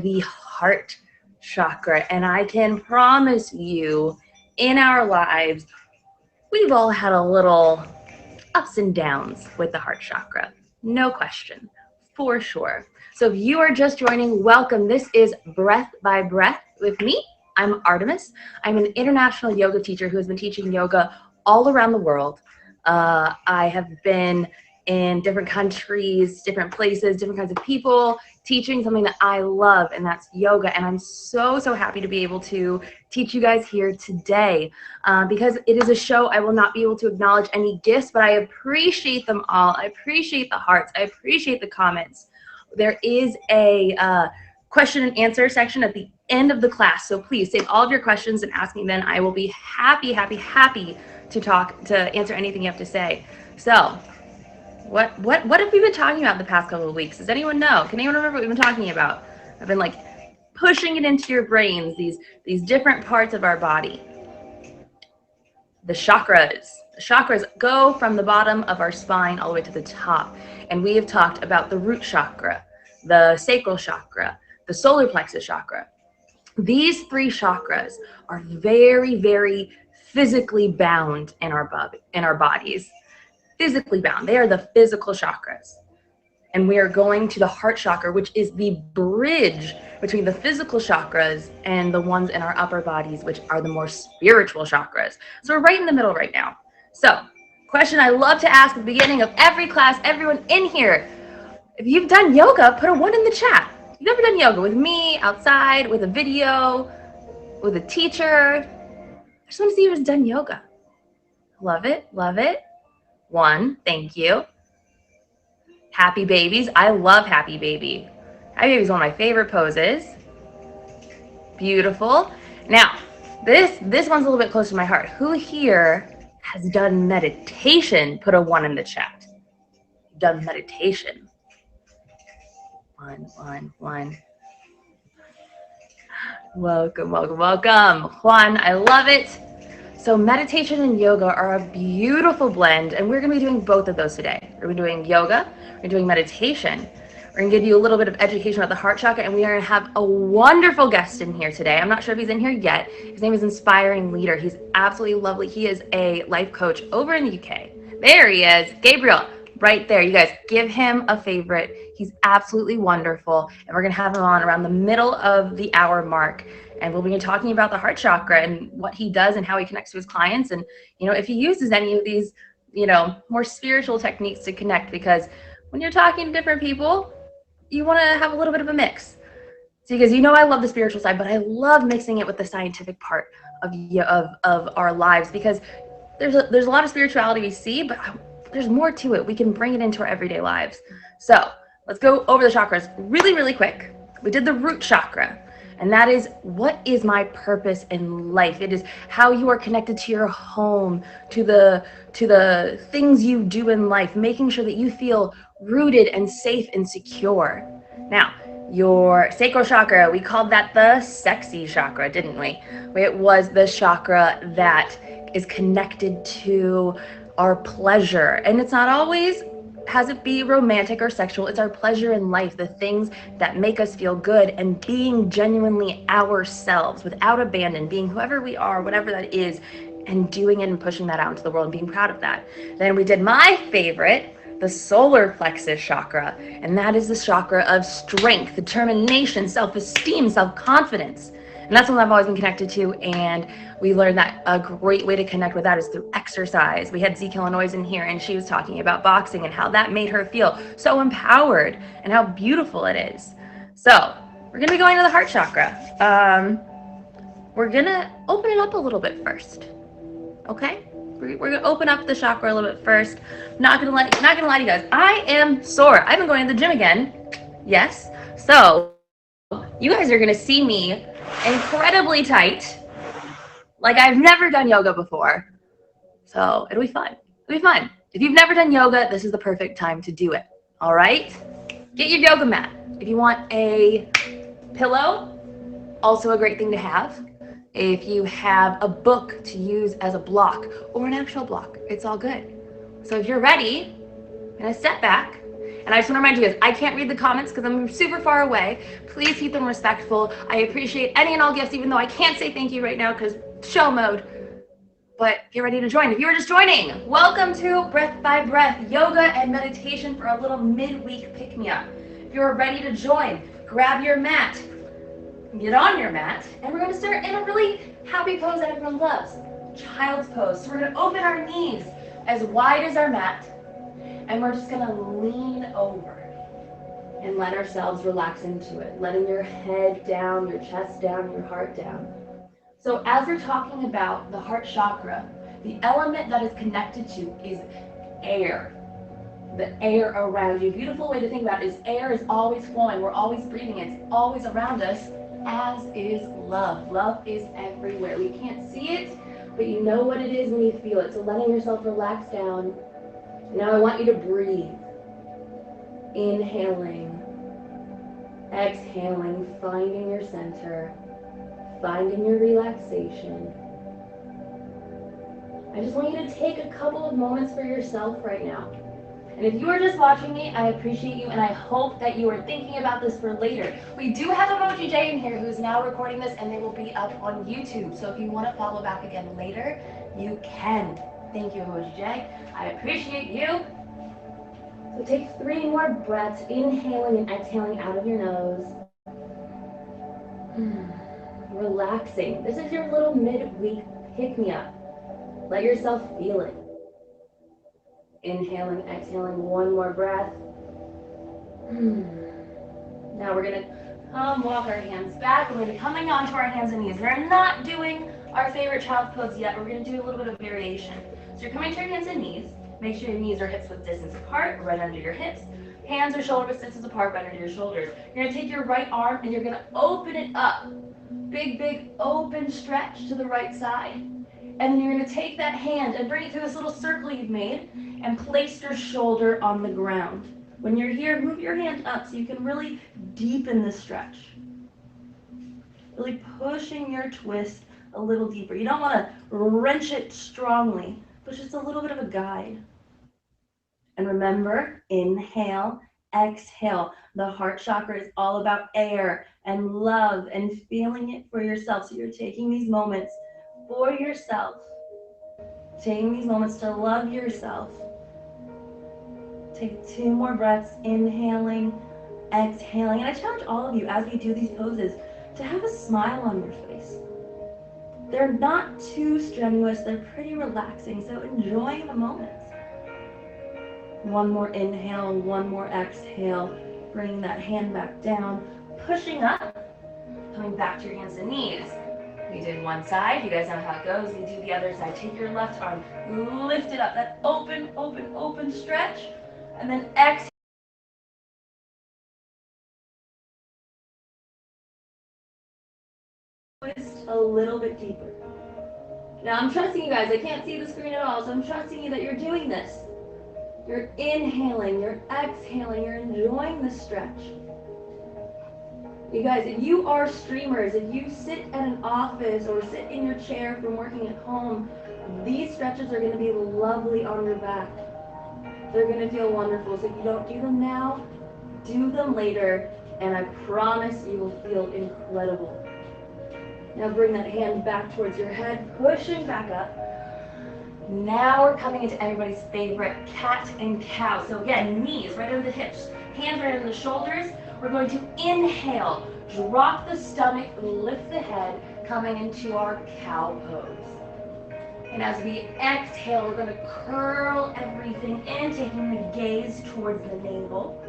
the heart chakra. And I can promise you, in our lives, we've all had a little ups and downs with the heart chakra. No question, for sure. So if you are just joining, welcome. This is Breath by Breath with me. I'm Artemis. I'm an international yoga teacher who has been teaching yoga all around the world. I have been in different countries, different places, different kinds of people, teaching something that I love, and that's yoga. And I'm so happy to be able to teach you guys here today because it is a show. I will not be able to acknowledge any gifts, but I appreciate them all. I appreciate the hearts. I appreciate the comments. There is a question and answer section at the end of the class, so please save all of your questions and ask me then. I will be happy to answer anything you have to say. So what have we been talking about the past couple of weeks? Does anyone know? Can anyone remember what we've been talking about? I've been like pushing it into your brains, these different parts of our body. The chakras. The chakras go from the bottom of our spine all the way to the top. And we have talked about the root chakra, the sacral chakra, the solar plexus chakra. These three chakras are very physically bound in our bodies. Physically bound. They are the physical chakras. And we are going to the heart chakra, which is the bridge between the physical chakras and the ones in our upper bodies, which are the more spiritual chakras. So we're right in the middle right now. So, question I love to ask at the beginning of every class, everyone in here, if you've done yoga, put a 1 in the chat. If you've ever done yoga with me, outside, with a video, with a teacher, I just want to see who's done yoga. Love it, love it. 1, thank you. Happy babies. I love happy baby. Happy baby is one of my favorite poses. Beautiful. Now, this one's a little bit close to my heart. Who here has done meditation? Put a 1 in the chat. Done meditation. 1. Welcome. Juan, I love it. So meditation and yoga are a beautiful blend, and we're going to be doing both of those today. We're doing yoga, we're doing meditation. We're going to give you a little bit of education about the heart chakra, and we are going to have a wonderful guest in here today. I'm not sure if he's in here yet. His name is Inspiring Leader. He's absolutely lovely. He is a life coach over in the UK. There he is, Gabriel, right there. You guys, give him a favorite. He's absolutely wonderful, and we're going to have him on around the middle of the hour mark. And we'll be talking about the heart chakra and what he does and how he connects to his clients. And, if he uses any of these, more spiritual techniques to connect, because when you're talking to different people, you want to have a little bit of a mix. So, because I love the spiritual side, but I love mixing it with the scientific part of our lives, because there's a lot of spirituality we see, but there's more to it. We can bring it into our everyday lives. So let's go over the chakras really quick. We did the root chakra. And that is, what is my purpose in life? It is how you are connected to your home, to the things you do in life, making sure that you feel rooted and safe and secure. Now, your sacral chakra, we called that the sexy chakra, didn't we? It was the chakra that is connected to our pleasure. And it's not always has it be romantic or sexual. It's our pleasure in life, the things that make us feel good, and being genuinely ourselves without abandon, being whoever we are, whatever that is, and doing it and pushing that out into the world and being proud of that. Then we did my favorite, the solar plexus chakra, and that is the chakra of strength, determination, self-esteem, self-confidence. And that's something I've always been connected to, and we learned that a great way to connect with that is through exercise. We had Zeke Illinois in here, and she was talking about boxing and how that made her feel so empowered and how beautiful it is. So we're going to be going to the heart chakra. We're going to open it up a little bit first. Okay? We're going to open up the chakra a little bit first. Not going to lie to you guys. I am sore. I've been going to the gym again. Yes. So you guys are going to see me incredibly tight, like I've never done yoga before. So it'll be fun. If you've never done yoga, this is the perfect time to do it. All right? Get your yoga mat. If you want a pillow, also a great thing to have. If you have a book to use as a block or an actual block, it's all good. So if you're ready, I'm gonna step back And I just want to remind you guys, I can't read the comments because I'm super far away. Please keep them respectful. I appreciate any and all gifts, even though I can't say thank you right now because show mode. But get ready to join. If you are just joining, welcome to Breath by Breath, yoga and meditation for a little midweek pick-me-up. If you're ready to join, grab your mat, get on your mat, and we're going to start in a really happy pose that everyone loves, child's pose. So we're going to open our knees as wide as our mat, and we're just going to lean over and let ourselves relax into it, letting your head down, your chest down, your heart down. So as we're talking about the heart chakra, the element that is connected to is air. The air around you. Beautiful way to think about it is air is always flowing. We're always breathing. It's always around us, as is love. Love is everywhere. We can't see it, but you know what it is when you feel it. So letting yourself relax down. Now I want you to breathe. Inhaling, exhaling, finding your center, finding your relaxation. I just want you to take a couple of moments for yourself right now. And if you are just watching me, I appreciate you, and I hope that you are thinking about this for later. We do have Emoji J in here who's now recording this, and they will be up on YouTube. So if you want to follow back again later, you can. Thank you, Emoji J. I appreciate you. So take 3 more breaths, inhaling and exhaling out of your nose. Relaxing. This is your little midweek pick-me-up. Let yourself feel it. Inhaling, exhaling, 1 more breath. Now we're going to walk our hands back. We're going to be coming onto our hands and knees. We're not doing our favorite child's pose yet. We're going to do a little bit of variation. So you're coming to your hands and knees. Make sure your knees are hips width distance apart, right under your hips. Hands are shoulder width distance apart, right under your shoulders. You're going to take your right arm and you're going to open it up. Big, big open stretch to the right side. And then you're going to take that hand and bring it through this little circle you've made and place your shoulder on the ground. When you're here, move your hand up so you can really deepen the stretch. Really pushing your twist a little deeper. You don't want to wrench it strongly, but just a little bit of a guide. And remember, inhale, exhale. The heart chakra is all about air and love and feeling it for yourself. So you're taking these moments for yourself. Taking these moments to love yourself. Take 2 more breaths, inhaling, exhaling. And I challenge all of you as we do these poses to have a smile on your face. They're not too strenuous, they're pretty relaxing, so enjoy the moments. 1 more inhale, 1 more exhale, bringing that hand back down, pushing up, coming back to your hands and knees. We did one side, you guys know how it goes. We do the other side. Take your left arm, lift it up, that open, open, open stretch, and then exhale. Twist a little bit deeper. Now I'm trusting you guys, I can't see the screen at all, so I'm trusting you that you're doing this. You're inhaling, you're exhaling, you're enjoying the stretch. You guys, if you are streamers, if you sit at an office or sit in your chair from working at home, these stretches are going to be lovely on your back. They're going to feel wonderful. So if you don't do them now, do them later, and I promise you will feel incredible. Now bring that hand back towards your head, pushing back up. Now we're coming into everybody's favorite cat and cow. So again, knees right under the hips, hands right under the shoulders. We're going to inhale, drop the stomach, lift the head, coming into our cow pose. And as we exhale, we're going to curl everything in, taking the gaze towards the navel.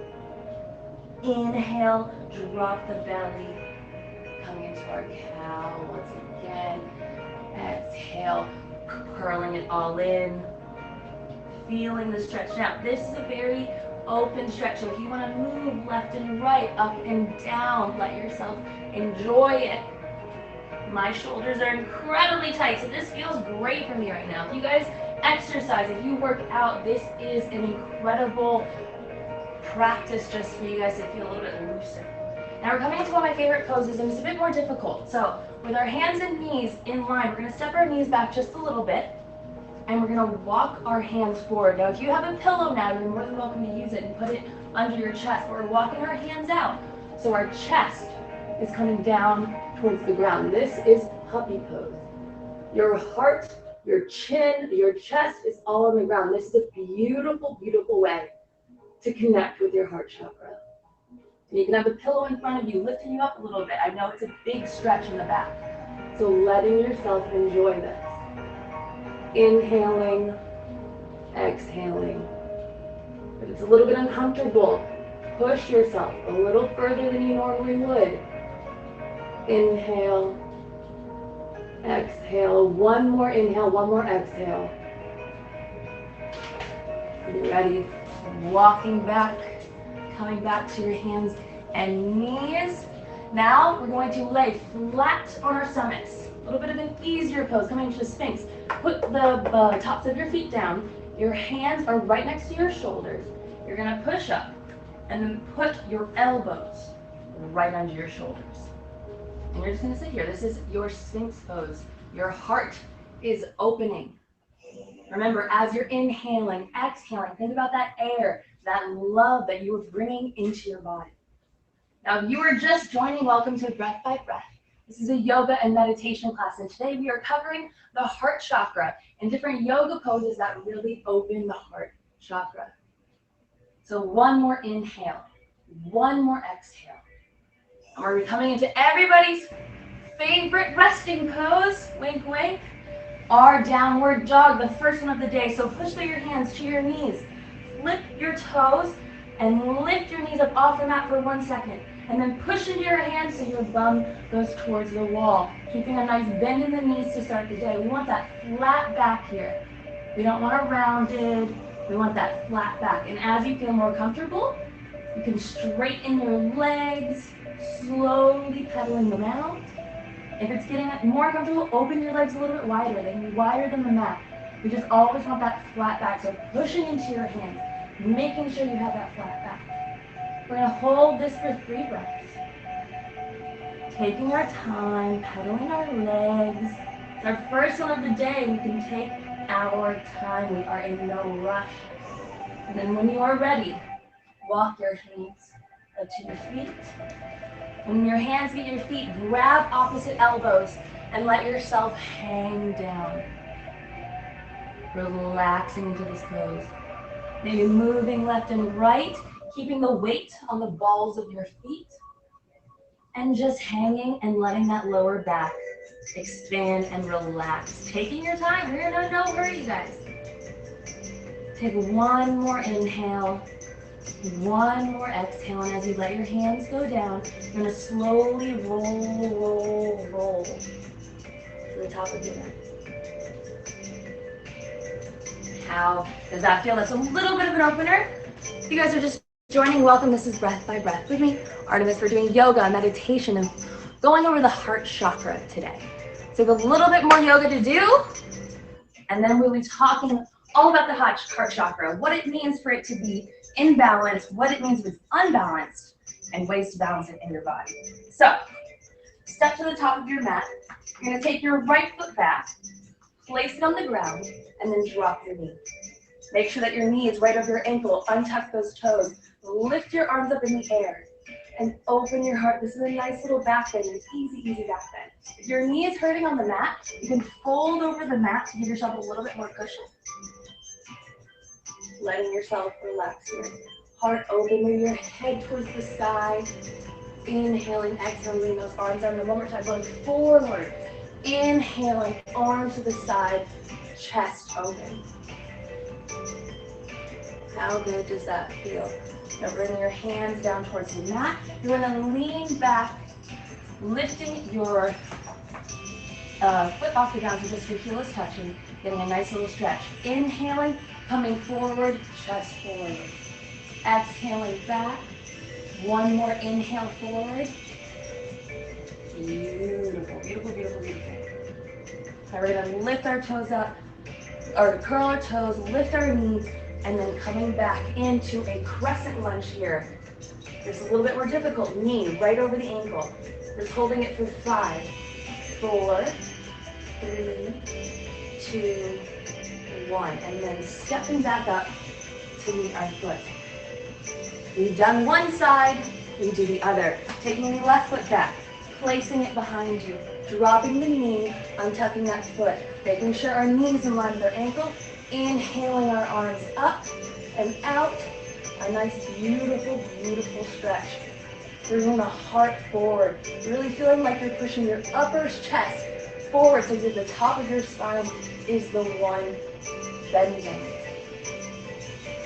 Inhale, drop the belly, coming into our cow once again. Exhale, curling it all in, feeling the stretch. Now, this is a very open stretch, so if you want to move left and right, up and down, let yourself enjoy it. My shoulders are incredibly tight, so this feels great for me right now. If you guys exercise, if you work out, this is an incredible practice just for you guys to feel a little bit looser. Now we're coming into one of my favorite poses, and it's a bit more difficult. So with our hands and knees in line, we're going to step our knees back just a little bit, and we're going to walk our hands forward. Now if you have a pillow now, you're more than welcome to use it and put it under your chest. We're walking our hands out. So our chest is coming down towards the ground. This is puppy pose. Your heart, your chin, your chest is all on the ground. This is a beautiful, beautiful way to connect with your heart chakra. And you can have a pillow in front of you, lifting you up a little bit. I know it's a big stretch in the back. So letting yourself enjoy this. Inhaling, exhaling. If it's a little bit uncomfortable, push yourself a little further than you normally would. Inhale, exhale. One more inhale, one more exhale. Are you ready? Walking back, coming back to your hands and knees. Now we're going to lay flat on our stomachs. A little bit of an easier pose, coming into the Sphinx. Put the tops of your feet down. Your hands are right next to your shoulders. You're gonna push up and then put your elbows right under your shoulders. And you're just gonna sit here. This is your Sphinx pose. Your heart is opening. Remember, as you're inhaling, exhaling, think about that air, that love that you are bringing into your body. Now, if you are just joining, welcome to Breath by Breath. This is a yoga and meditation class, and today we are covering the heart chakra and different yoga poses that really open the heart chakra. So one more inhale, one more exhale. And we're coming into everybody's favorite resting pose, wink, wink, our downward dog, the first one of the day. So push through your hands to your knees, flip your toes, and lift your knees up off the mat for 1 second. And then push into your hands so your bum goes towards the wall. Keeping a nice bend in the knees to start the day. We want that flat back here. We don't want a rounded. We want that flat back. And as you feel more comfortable, you can straighten your legs, slowly pedaling them out. If it's getting more comfortable, open your legs a little bit wider. They can be wider than the mat. We just always want that flat back. So pushing into your hands, making sure you have that flat back. We're going to hold this for 3 breaths. Taking our time, pedaling our legs. It's our first one of the day. We can take our time. We are in no rush. And then when you are ready, walk your hands up to your feet. When your hands meet your feet, grab opposite elbows and let yourself hang down. Relaxing into this pose. Maybe moving left and right, keeping the weight on the balls of your feet. And just hanging and letting that lower back expand and relax. Taking your time. We're in no hurry, you guys. Take one more inhale. One more exhale, and as you let your hands go down, you're going to slowly roll to the top of your mat. How does that feel? That's a little bit of an opener. If you guys are just joining, welcome. This is Breath by Breath with me, Artemis. We're doing yoga, meditation, and going over the heart chakra today. So we have a little bit more yoga to do, and then we'll be talking all about the heart chakra, what it means for it to be in balance, what it means if it's unbalanced, and ways to balance it in your body. So, step to the top of your mat. You're going to take your right foot back, place it on the ground, and then drop your knee. Make sure that your knee is right over your ankle. Untuck those toes. Lift your arms up in the air and open your heart. This is a nice little back bend. It's easy back bend. If your knee is hurting on the mat, you can fold over the mat to give yourself a little bit more cushion. Letting yourself relax here. Heart open, move your head towards the sky. Inhaling, exhaling, those arms down. One more time, going forward. Inhaling, arms to the side, chest open. How good does that feel? Now bring your hands down towards the mat. You're going to lean back, lifting your foot off the ground so just your heel is touching, getting a nice little stretch. Inhaling, coming forward, chest forward. Exhaling back. One more inhale forward. Beautiful, beautiful, beautiful, beautiful. Now we're going to lift our toes up, or curl our toes, lift our knees, and then coming back into a crescent lunge here. It's a little bit more difficult. Knee right over the ankle. Just holding it for 5, 4, 3, 2, 1. And then stepping back up to meet our foot. We've done one side, we do the other. Taking the left foot back, placing it behind you, dropping the knee, untucking that foot, making sure our knees in line with our ankle, inhaling our arms up and out. A nice, beautiful, beautiful stretch. Bringing the heart forward, really feeling like you're pushing your upper chest forward so that the top of your spine is the one bending.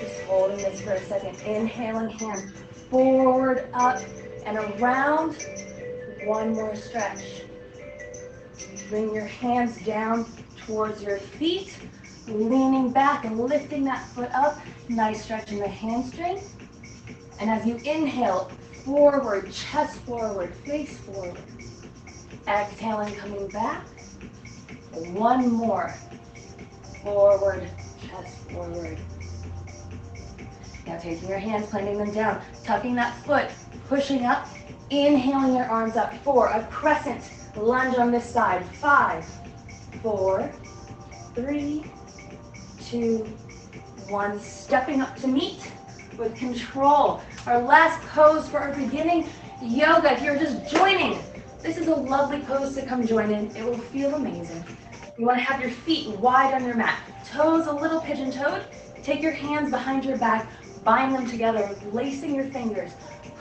Just holding this for a second. Inhaling, hand forward, up, and around. One more stretch. Bring your hands down towards your feet, leaning back and lifting that foot up. Nice stretch in the hamstring. And as you inhale, forward, chest forward, face forward. Exhaling, coming back. One more. Forward, chest forward. Now taking your hands, planting them down, tucking that foot, pushing up, inhaling your arms up. 4, a crescent lunge on this side. 5, 4, 3, 2, 1. Stepping up to meet with control. Our last pose for our beginning yoga. If you're just joining, this is a lovely pose to come join in. It will feel amazing. You want to have your feet wide on your mat. Toes a little pigeon-toed. Take your hands behind your back, bind them together, lacing your fingers,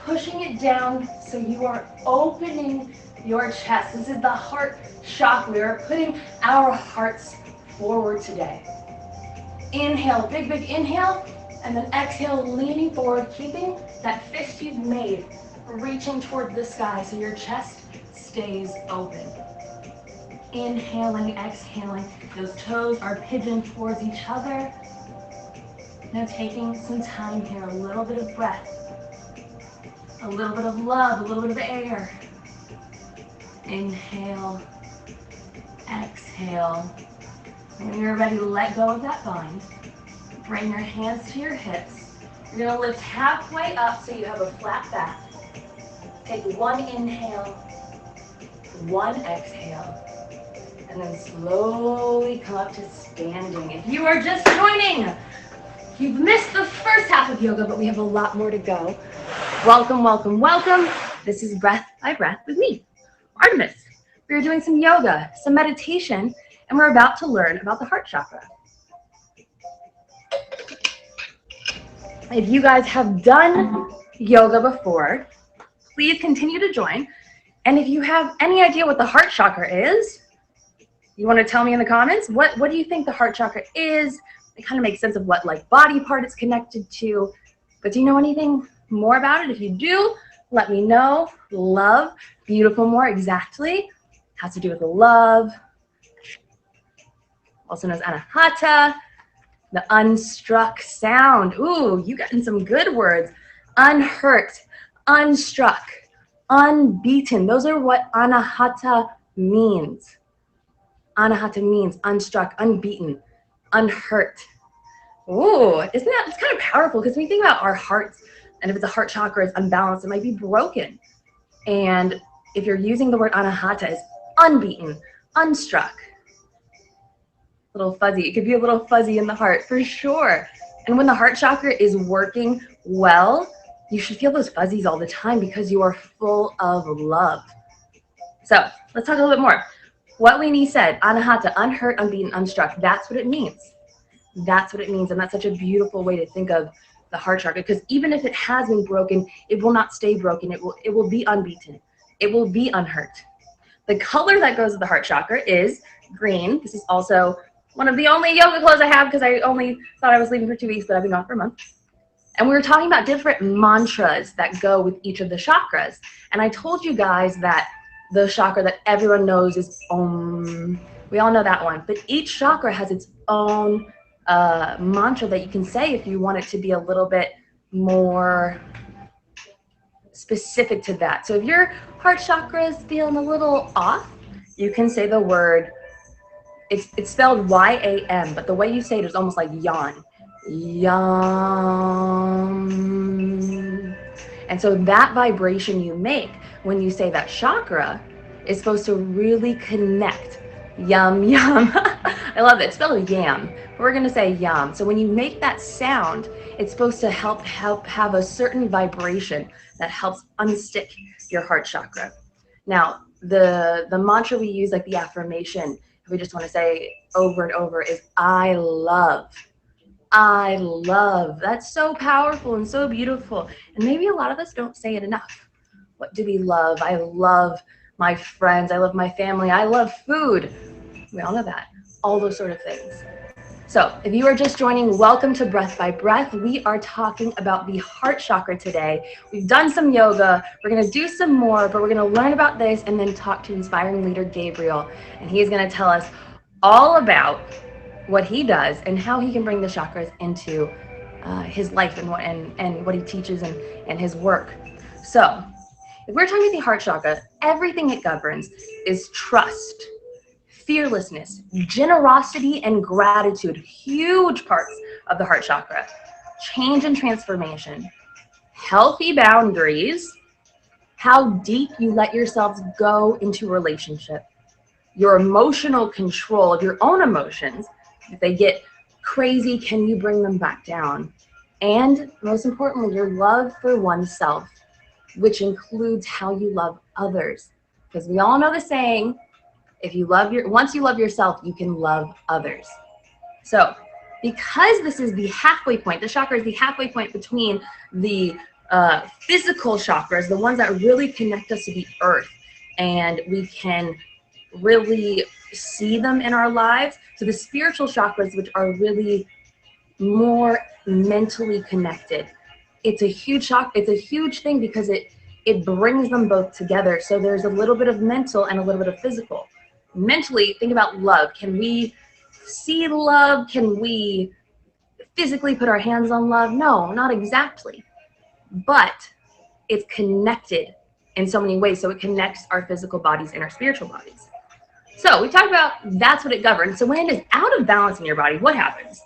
pushing it down so you are opening your chest. This is the heart chakra. We are putting our hearts forward today. Inhale, big, big inhale, and then exhale, leaning forward, keeping that fist you've made, reaching toward the sky so your chest stays open. Inhaling, exhaling. Those toes are pigeoned towards each other. Now taking some time here, a little bit of breath, a little bit of love, a little bit of air. Inhale, exhale. When you're ready, let go of that bind. Bring your hands to your hips. You're going to lift halfway up so you have a flat back. Take one inhale, one exhale, and then slowly come up to standing. If you are just joining, you've missed the first half of yoga, but we have a lot more to go. Welcome, welcome, welcome. This is Breath by Breath with me, Artemis. We're doing some yoga, some meditation, and we're about to learn about the heart chakra. If you guys have done yoga before, please continue to join. And if you have any idea what the heart chakra is, you want to tell me in the comments, what do you think the heart chakra is? It kind of makes sense of what like body part it's connected to. But do you know anything more about it? If you do, let me know. Love, beautiful, more exactly. Has to do with love. Also known as anahata. The unstruck sound. Ooh, you got in some good words. Unhurt, unstruck, unbeaten. Those are what anahata means. Anahata means unstruck, unbeaten, unhurt. Ooh, isn't that, it's kind of powerful because when we think about our hearts, and if it's a heart chakra is unbalanced, it might be broken. And if you're using the word anahata as unbeaten, unstruck, a little fuzzy. It could be a little fuzzy in the heart for sure. And when the heart chakra is working well, you should feel those fuzzies all the time because you are full of love. So let's talk a little bit more. What Winnie said, anahata, unhurt, unbeaten, unstruck, that's what it means. That's what it means. And that's such a beautiful way to think of the heart chakra, because even if it has been broken, it will not stay broken. It will be unbeaten. It will be unhurt. The color that goes with the heart chakra is green. This is also one of the only yoga clothes I have because I only thought I was leaving for 2 weeks, but I've been gone for a month. And we were talking about different mantras that go with each of the chakras. And I told you guys that the chakra that everyone knows is Om. We all know that one. But each chakra has its own mantra that you can say if you want it to be a little bit more specific to that. So if your heart chakra is feeling a little off, you can say the word, it's spelled Y-A-M, but the way you say it is almost like yawn. Yum. And so that vibration you make when you say that chakra is supposed to really connect Yum, yum. I love it. It's spelled yam. We're going to say yum. So when you make that sound, it's supposed to help have a certain vibration that helps unstick your heart chakra. Now, the mantra we use, like the affirmation, if we just want to say over and over, is I love. I love. That's so powerful and so beautiful. And maybe a lot of us don't say it enough. What do we love? I love my friends. I love my family. I love food. We all know that. All those sort of things. So if you are just joining, welcome to Breath by Breath. We are talking about the heart chakra today. We've done some yoga. We're going to do some more, but we're going to learn about this and then talk to inspiring leader Gabriel. And he's going to tell us all about what he does and how he can bring the chakras into his life and what he teaches and his work. So if we're talking about the heart chakra, everything it governs is trust, fearlessness, generosity, and gratitude. Huge parts of the heart chakra. Change and transformation, healthy boundaries, how deep you let yourselves go into a relationship, your emotional control of your own emotions. If they get crazy, can you bring them back down? And most importantly, your love for oneself, which includes how you love others. Because we all know the saying, once you love yourself, you can love others. So because this is the halfway point, the chakra is the halfway point between the physical chakras, the ones that really connect us to the earth, and we can really see them in our lives. So the spiritual chakras, which are really more mentally connected, it's a huge shock. It's a huge thing because it brings them both together. So there's a little bit of mental and a little bit of physical. Mentally, think about love. Can we see love? Can we physically put our hands on love? No, not exactly. But it's connected in so many ways. So it connects our physical bodies and our spiritual bodies. So we talked about that's what it governs. So when it is out of balance in your body, what happens?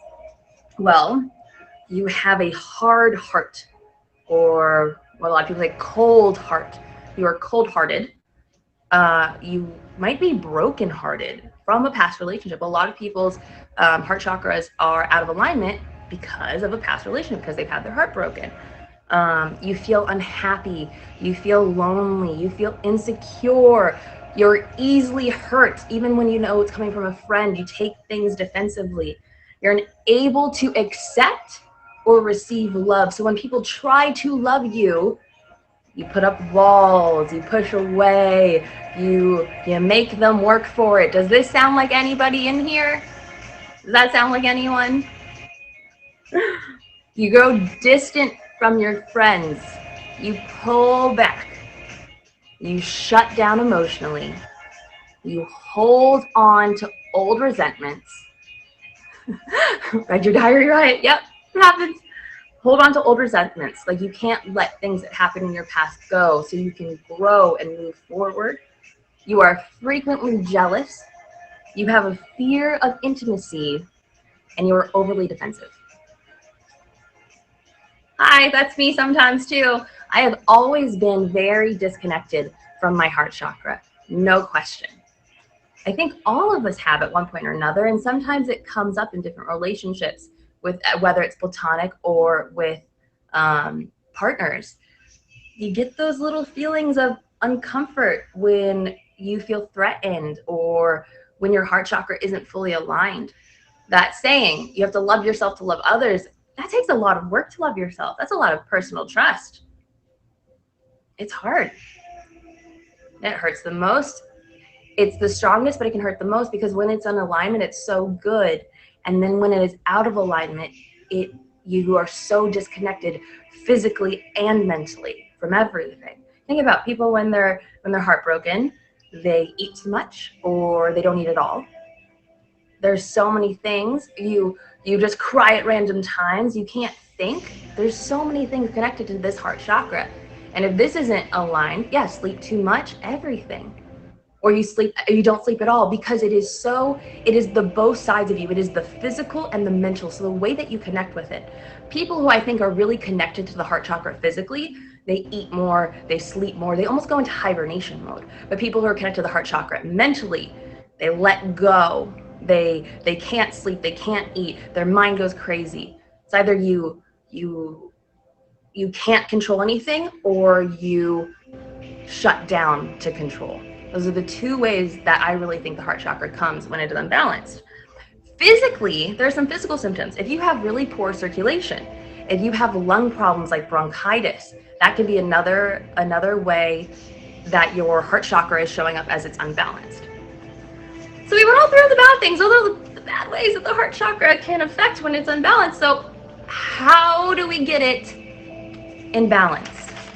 Well, you have a hard heart, or what a lot of people say, cold heart. You are cold-hearted. You might be broken-hearted from a past relationship. A lot of people's heart chakras are out of alignment because of a past relationship, because they've had their heart broken. You feel unhappy. You feel lonely. You feel insecure. You're easily hurt, even when you know it's coming from a friend. You take things defensively. You're unable to accept or receive love. So when people try to love you, you put up walls, you push away, you make them work for it. Does this sound like anybody in here? Does that sound like anyone? You grow distant from your friends. You pull back. You shut down emotionally. You hold on to old resentments. Read your diary right? Yep, it happens. Hold on to old resentments. Like, you can't let things that happen in your past go so you can grow and move forward. You are frequently jealous. You have a fear of intimacy, and you are overly defensive. Hi, that's me sometimes too. I have always been very disconnected from my heart chakra, no question. I think all of us have at one point or another, and sometimes it comes up in different relationships, with whether it's platonic or with partners. You get those little feelings of uncomfort when you feel threatened or when your heart chakra isn't fully aligned. That saying, you have to love yourself to love others, that takes a lot of work to love yourself. That's a lot of personal trust. It's hard. It hurts the most. It's the strongest, but it can hurt the most because when it's in alignment, it's so good. And then when it is out of alignment, you are so disconnected physically and mentally from everything. Think about people when they're heartbroken, they eat too much or they don't eat at all. There's so many things. You just cry at random times. You can't think. There's so many things connected to this heart chakra. And if this isn't aligned, sleep too much, everything. Or you don't sleep at all, because it is the both sides of you. It is the physical and the mental. So the way that you connect with it. People who I think are really connected to the heart chakra physically, they eat more, they sleep more, they almost go into hibernation mode. But people who are connected to the heart chakra mentally, They let go. They can't sleep. They can't eat. Their mind goes crazy. It's either you can't control anything, or you shut down to control. Those are the two ways that I really think the heart chakra comes when it is unbalanced. Physically, there are some physical symptoms. If you have really poor circulation, if you have lung problems like bronchitis, that could be another way that your heart chakra is showing up as it's unbalanced. So we went all through the bad things, all the bad ways that the heart chakra can affect when it's unbalanced. So how do we get it in balance?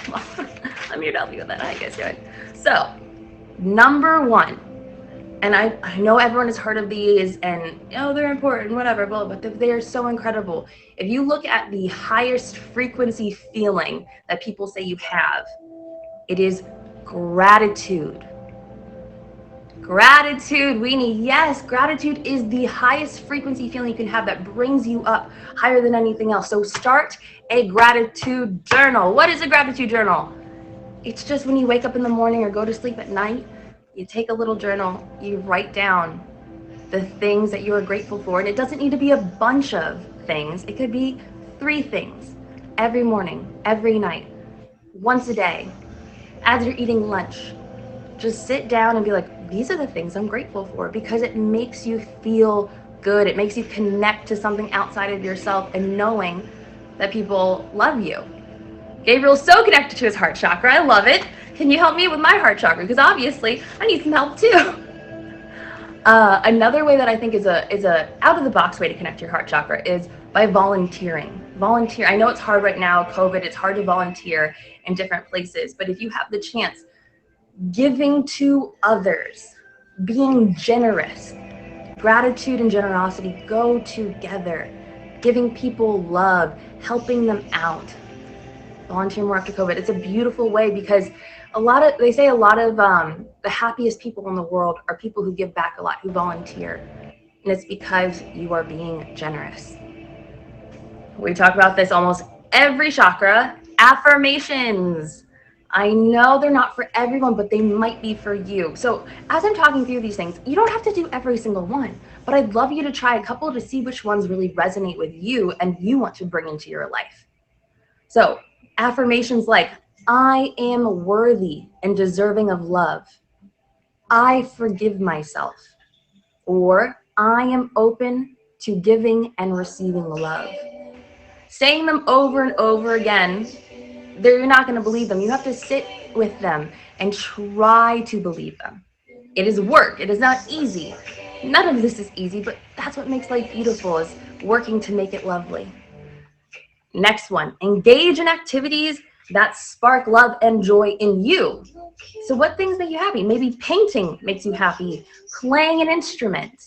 Well, I'm here to help you with that. How you guys doing? So number one, and I know everyone has heard of these and they're important, whatever, but they are so incredible. If you look at the highest frequency feeling that people say you have, it is gratitude. Gratitude, Weenie. Yes, gratitude is the highest frequency feeling you can have that brings you up higher than anything else. So start a gratitude journal. What is a gratitude journal? It's just when you wake up in the morning or go to sleep at night, you take a little journal, you write down the things that you are grateful for. And it doesn't need to be a bunch of things. It could be 3 things every morning, every night, once a day, as you're eating lunch. Just sit down and be like, these are the things I'm grateful for, because it makes you feel good. It makes you connect to something outside of yourself and knowing that people love you. Gabriel's so connected to his heart chakra. I love it. Can you help me with my heart chakra? Because obviously I need some help too. Another way that I think is a out of the box way to connect to your heart chakra is by volunteering. Volunteer. I know it's hard right now, COVID, it's hard to volunteer in different places, but if you have the chance, giving to others, being generous, gratitude and generosity go together. Giving people love, helping them out. Volunteer more after COVID. It's a beautiful way, because they say a lot of the happiest people in the world are people who give back a lot, who volunteer. And it's because you are being generous. We talk about this almost every chakra. Affirmations. I know they're not for everyone, but they might be for you. So as I'm talking through these things, you don't have to do every single one, but I'd love you to try a couple to see which ones really resonate with you and you want to bring into your life. So affirmations like, I am worthy and deserving of love. I forgive myself. Or I am open to giving and receiving love. Saying them over and over again, you're not going to believe them. You have to sit with them and try to believe them. It is work. It is not easy. None of this is easy, but that's what makes life beautiful, is working to make it lovely. Next one, engage in activities that spark love and joy in you. So what things make you happy? Maybe painting makes you happy, playing an instrument,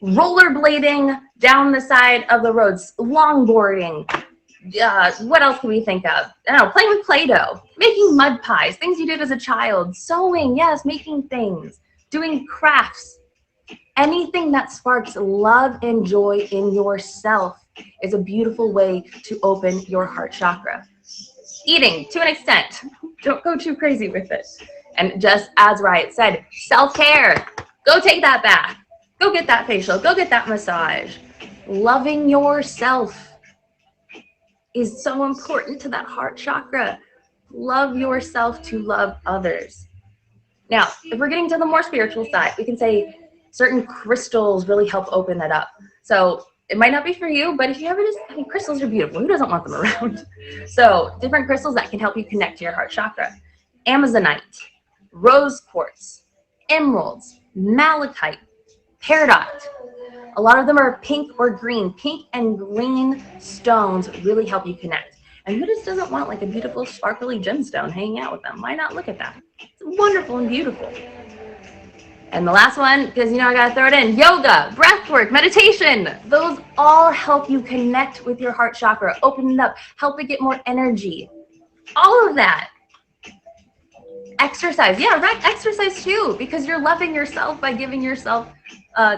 rollerblading down the side of the roads, longboarding. What else can we think of? I don't know, playing with Play-Doh, making mud pies, things you did as a child, sewing, yes, making things, doing crafts. Anything that sparks love and joy in yourself is a beautiful way to open your heart chakra. Eating, to an extent. Don't go too crazy with it. And just as Riot said, self-care. Go take that bath. Go get that facial. Go get that massage. Loving yourself is so important to that heart chakra. Love yourself to love others. Now, if we're getting to the more spiritual side, we can say certain crystals really help open that up. So it might not be for you, but if you ever crystals are beautiful. Who doesn't want them around? So different crystals that can help you connect to your heart chakra. Amazonite, rose quartz, emeralds, malachite, peridot. A lot of them are pink or green. Pink and green stones really help you connect. And who just doesn't want like a beautiful sparkly gemstone hanging out with them? Why not look at that? It's wonderful and beautiful. And the last one, because I gotta throw it in, yoga, breath work, meditation. Those all help you connect with your heart chakra, open it up, help it get more energy. All of that. Exercise, yeah, right, exercise too, because you're loving yourself by giving yourself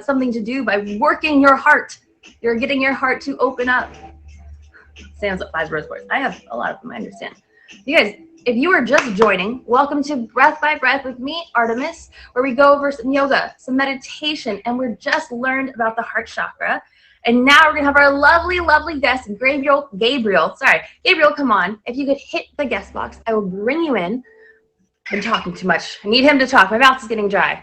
something to do, by working your heart. You're getting your heart to open up. Sam's at 5 rose quartz. I have a lot of them, I understand. You guys, If you are just joining, welcome to Breath by Breath with me, Artemis, where we go over some yoga, some meditation, and we're just learned about the heart chakra. And now we're going to have our lovely, lovely guest, Gabriel. Gabriel, come on. If you could hit the guest box, I will bring you in. I've been talking too much. I need him to talk. My mouth is getting dry.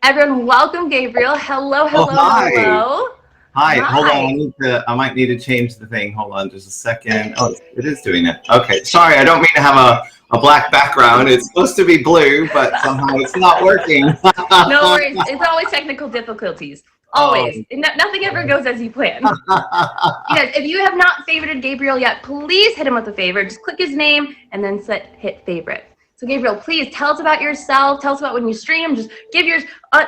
Everyone, welcome, Gabriel. Hello, hello, hello. Hi, hold on. I might need to change the thing. Hold on just a second. Oh, it is doing it. Okay, sorry, I don't mean to have a black background. It's supposed to be blue, but somehow it's not working. No worries. It's always technical difficulties. Always. Nothing ever goes as you plan. Yes, if you have not favorited Gabriel yet, please hit him with a favorite. Just click his name and then hit favorite. So Gabriel, please tell us about yourself. Tell us about when you stream. Just give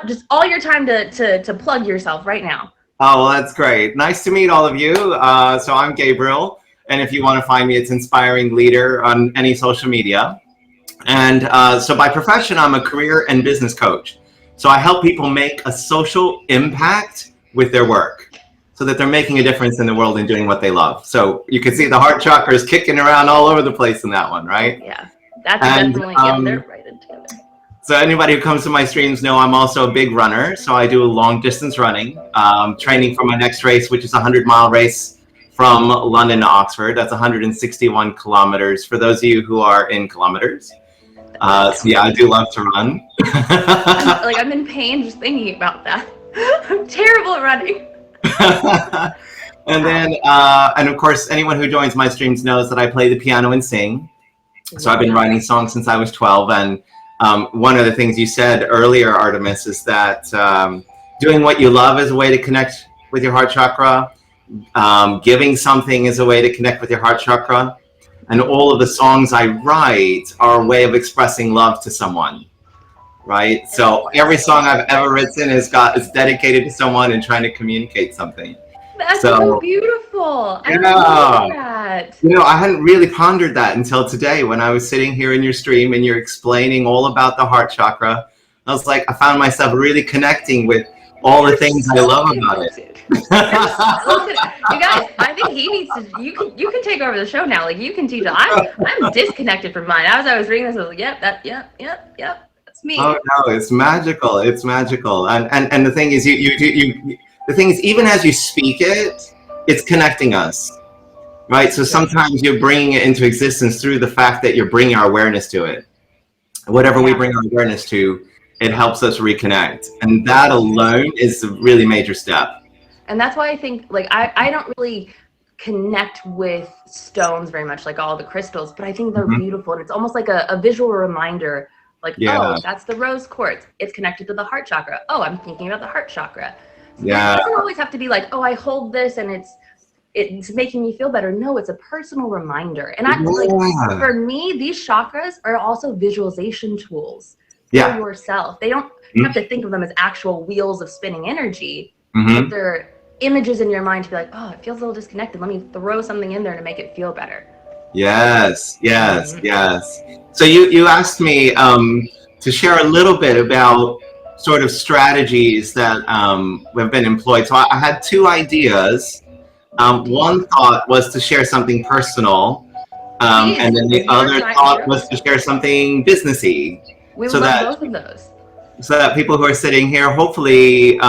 just all your time to plug yourself right now. Oh, well, that's great. Nice to meet all of you. So I'm Gabriel, and if you want to find me, it's Inspiring Leader on any social media. And so by profession, I'm a career and business coach. So I help people make a social impact with their work so that they're making a difference in the world and doing what they love. So you can see the heart chakra is kicking around all over the place in that one, right? Yeah, that's definitely they're right in together. So anybody who comes to my streams know I'm also a big runner. So I do long distance running, training for my next race, which is a 100-mile race from London to Oxford. That's 161 kilometers for those of you who are in kilometers. So yeah, I do love to run. I'm in pain just thinking about that. I'm terrible at running. And then, and of course, anyone who joins my streams knows that I play the piano and sing. So I've been writing songs since I was 12. And one of the things you said earlier, Artemis, is that doing what you love is a way to connect with your heart chakra. Giving something is a way to connect with your heart chakra. And all of the songs I write are a way of expressing love to someone, right? So every song I've ever written is dedicated to someone and trying to communicate something. That's so beautiful. Yeah. I love that. You know, I hadn't really pondered that until today when I was sitting here in your stream and you're explaining all about the heart chakra. I was like, I found myself really connecting with all the things I love about it. Listen, you guys, I think he needs to. You can take over the show now. Like you can teach. I'm disconnected from mine. As I was reading this, I was like, yep, that's me. Oh no, it's magical. It's magical. And the thing is, the thing is, even as you speak it, it's connecting us, right? So sometimes you're bringing it into existence through the fact that you're bringing our awareness to it. Whatever we bring our awareness to, it helps us reconnect, and that alone is a really major step. And that's why I think, like, I don't really connect with stones very much, like all the crystals, but I think they're beautiful. And it's almost like a visual reminder, like, oh, that's the rose quartz. It's connected to the heart chakra. Oh, I'm thinking about the heart chakra. So it doesn't always have to be like, oh, I hold this and it's making me feel better. No, it's a personal reminder. And like, for me, these chakras are also visualization tools for yourself. They don't have to think of them as actual wheels of spinning energy. But they're images in your mind to be like, oh, it feels a little disconnected. Let me throw something in there to make it feel better. Yes. So you asked me to share a little bit about sort of strategies that have been employed. So I had two ideas. One thought was to share something personal, and then the other thought was to share something businessy. We would love both of those. So that people who are sitting here, hopefully,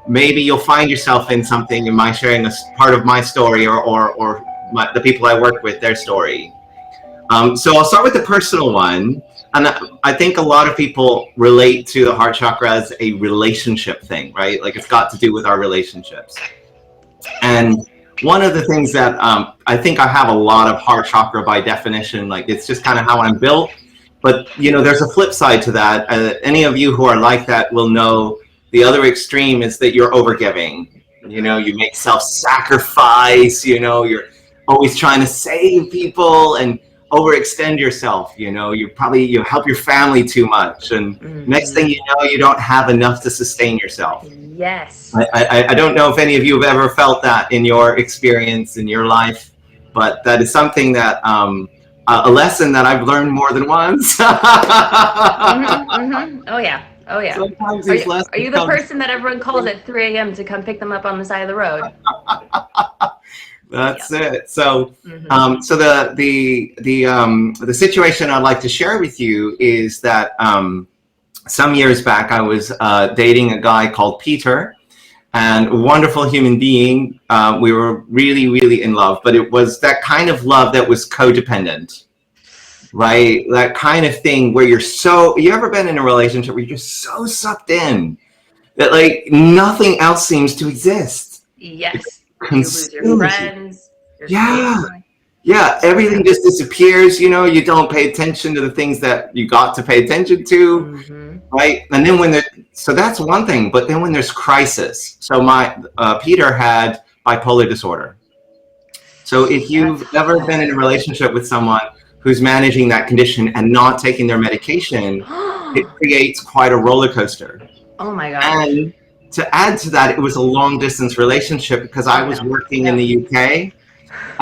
maybe you'll find yourself in something in my sharing a part of my story or the people I work with, their story. So I'll start with the personal one. And I think a lot of people relate to the heart chakra as a relationship thing, right? Like it's got to do with our relationships. And one of the things that I think I have a lot of heart chakra by definition, like it's just kind of how I'm built. But, you know, there's a flip side to that. Any of you who are like that will know the other extreme is that you're overgiving. You know, you make self-sacrifice, you know, you're always trying to save people and overextend yourself. You know, you help your family too much. And next thing you know, you don't have enough to sustain yourself. Yes. I don't know if any of you have ever felt that in your experience, in your life, but that is something that, a lesson that I've learned more than once. Oh yeah. Sometimes are you the person that everyone calls at 3 a.m. to come pick them up on the side of the road? That's it. So, Mm-hmm. so the situation I'd like to share with you is that some years back I was dating a guy called Peter, and a wonderful human being. We were really, really in love, but it was that kind of love that was codependent, right? That kind of thing where you ever been in a relationship where you're just so sucked in that like nothing else seems to exist? It Yes. You lose your consumes you. friends, your Yeah. family. Yeah, everything just disappears. You don't pay attention to the things that you got to pay attention to, Mm-hmm. right? And then so that's one thing. But then when there's crisis, so my Peter had bipolar disorder. So if That's you've ever been in a hard. relationship with someone who's managing that condition and not taking their medication, it creates quite a roller coaster. Oh my gosh. And to add to that, it was a long distance relationship because I Oh was no. working in No. the UK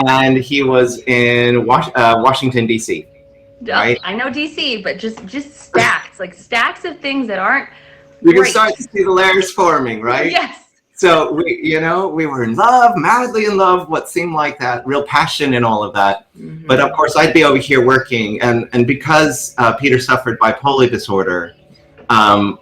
and he was in Washington, D.C., Oh, right? I know DC, but just stacks, like stacks of things that aren't You can great. start to see the layers forming, right? Yes. So we were in love, madly in love, what seemed like that real passion and all of that. Mm-hmm. But of course, I'd be over here working, and because Peter suffered bipolar disorder,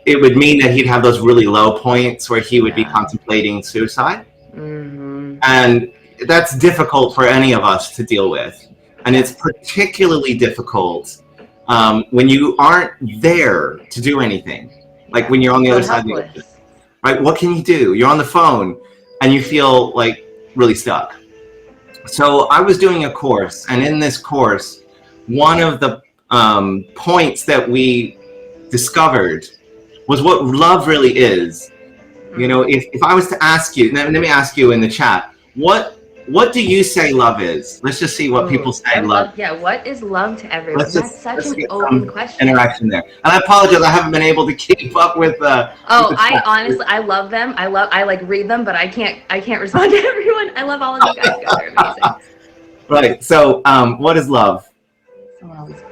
it would mean that he'd have those really low points where he would be contemplating suicide, and that's difficult for any of us to deal with, and it's particularly difficult when you aren't there to do anything, like when you're on the other side of the ocean. Right? What can you do? You're on the phone and you feel like really stuck. So I was doing a course, and in this course, one of the points that we discovered was what love really is. If I was to ask you, let me ask you in the chat, what do you say love is? Let's just see what people say love. Yeah, what is love to everyone? That's such an get open some question. Interaction there. And I apologize, I haven't been able to keep up with I honestly, I love them. I like read them, but I can't respond to everyone. I love all of you guys. You guys are amazing. Right. So, what is love?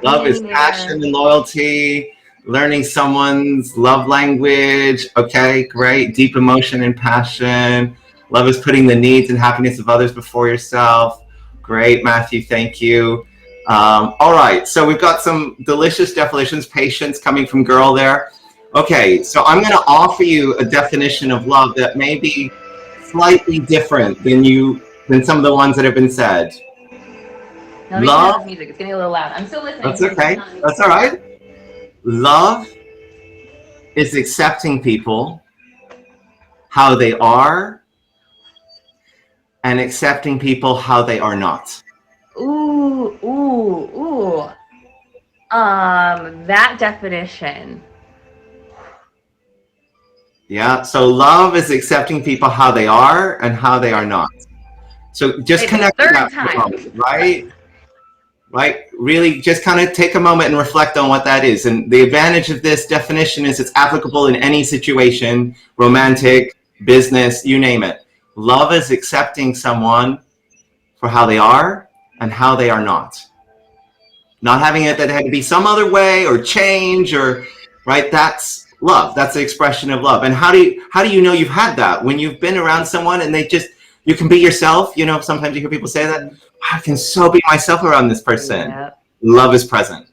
Love is there. passion and loyalty, learning someone's love language. Okay, great. Deep emotion and passion. Love is putting the needs and happiness of others before yourself. Great, Matthew. Thank you. All right. So we've got some delicious definitions. Patience coming from Girl there. Okay. So I'm going to offer you a definition of love that may be slightly different than some of the ones that have been said. No, love. Music. It's getting a little loud. I'm still listening. That's okay. That's all right. Love is accepting people how they are and accepting people how they are not. Ooh. That definition. Yeah. So love is accepting people how they are and how they are not. So just connect with that for a moment, right? Right? Really just kind of take a moment and reflect on what that is. And the advantage of this definition is it's applicable in any situation, romantic, business, you name it. Love is accepting someone for how they are and how they are not. Not having it that it had to be some other way or change or, right? That's love. That's the expression of love. And how do you know you've had that? When you've been around someone and you can be yourself. Sometimes you hear people say that. I can so be myself around this person. Yeah. Love is present.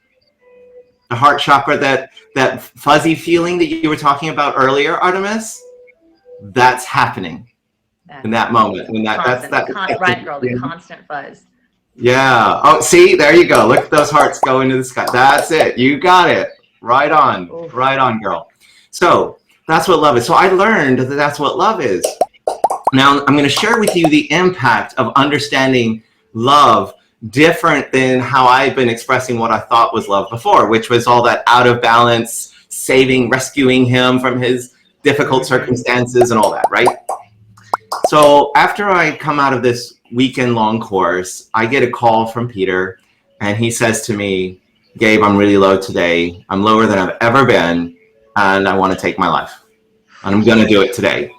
The heart chakra, that fuzzy feeling that you were talking about earlier, Artemis, that's happening in that moment. When right, girl, the constant fuzz. Yeah. Oh, see, there you go. Look at those hearts go into the sky. That's it. You got it. Right on. Oof. Right on, girl. So that's what love is. So I learned that that's what love is. Now I'm going to share with you the impact of understanding love different than how I've been expressing what I thought was love before, which was all that out of balance, rescuing him from his difficult circumstances and all that, right? So after I come out of this weekend-long course, I get a call from Peter, and he says to me, Gabe, I'm really low today. I'm lower than I've ever been, and I want to take my life. And I'm going to do it today.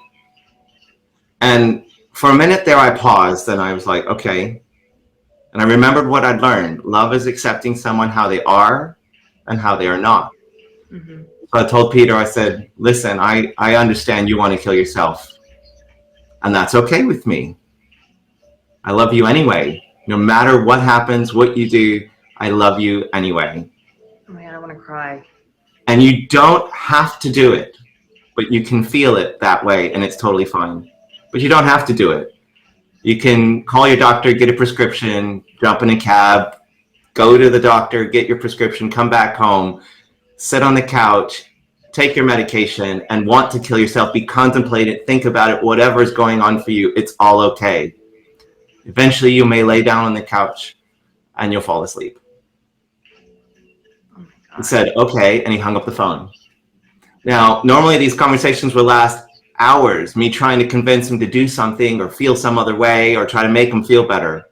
And for a minute there, I paused, and I was like, okay. And I remembered what I'd learned. Love is accepting someone how they are and how they are not. Mm-hmm. So I told Peter, I said, listen, I understand you want to kill yourself. And that's okay with me. I love you anyway. No matter what happens, what you do, I love you anyway. Oh my God, I want to cry. And you don't have to do it, but you can feel it that way, and it's totally fine. But you don't have to do it. You can call your doctor, get a prescription, jump in a cab, go to the doctor, get your prescription, come back home, sit on the couch, take your medication, and want to kill yourself. Be contemplative, think about it, whatever is going on for you, it's all okay. Eventually, you may lay down on the couch and you'll fall asleep. Oh my God. He said, okay, and he hung up the phone. Now, normally these conversations will last hours, me trying to convince him to do something or feel some other way or try to make him feel better.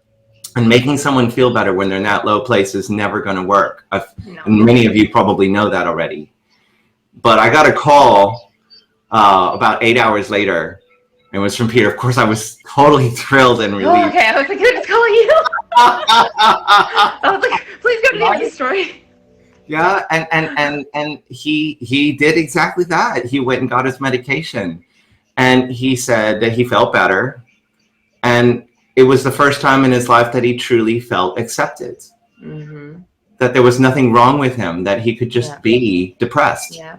And making someone feel better when they're in that low place is never going to work. No. And many of you probably know that already. But I got a call about 8 hours later. It was from Peter. Of course, I was totally thrilled and relieved. Oh, okay, I was like, it's calling you. I was like, please go to the end of the story. Yeah, and he did exactly that. He went and got his medication, and he said that he felt better, and it was the first time in his life that he truly felt accepted. Mm-hmm. That there was nothing wrong with him, that he could just be depressed. Yeah.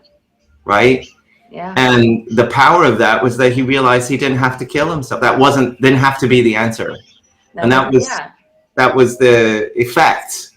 Right? Yeah. And the power of that was that he realized he didn't have to kill himself. That didn't have to be the answer. That was the effect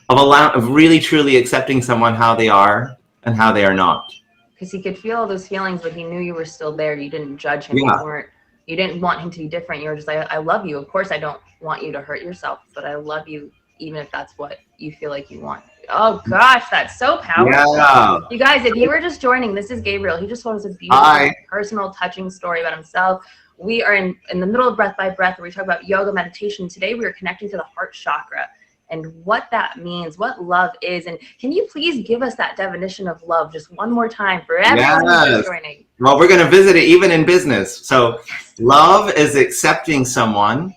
of really truly accepting someone how they are and how they are not. Because he could feel those feelings, but he knew you were still there. You didn't judge him. Yeah. You didn't want him to be different. You were just like, I love you. Of course, I don't want you to hurt yourself, but I love you even if that's what you feel like you want. Oh gosh, that's so powerful. Yeah. You guys, if you were just joining, this is Gabriel. He just told us a beautiful, personal, touching story about himself. We are in the middle of Breath by Breath, where we talk about yoga meditation. Today, we are connecting to the heart chakra and what that means, what love is. And can you please give us that definition of love just one more time for everyone who's joining? Well, we're going to visit it even in business. So love is accepting someone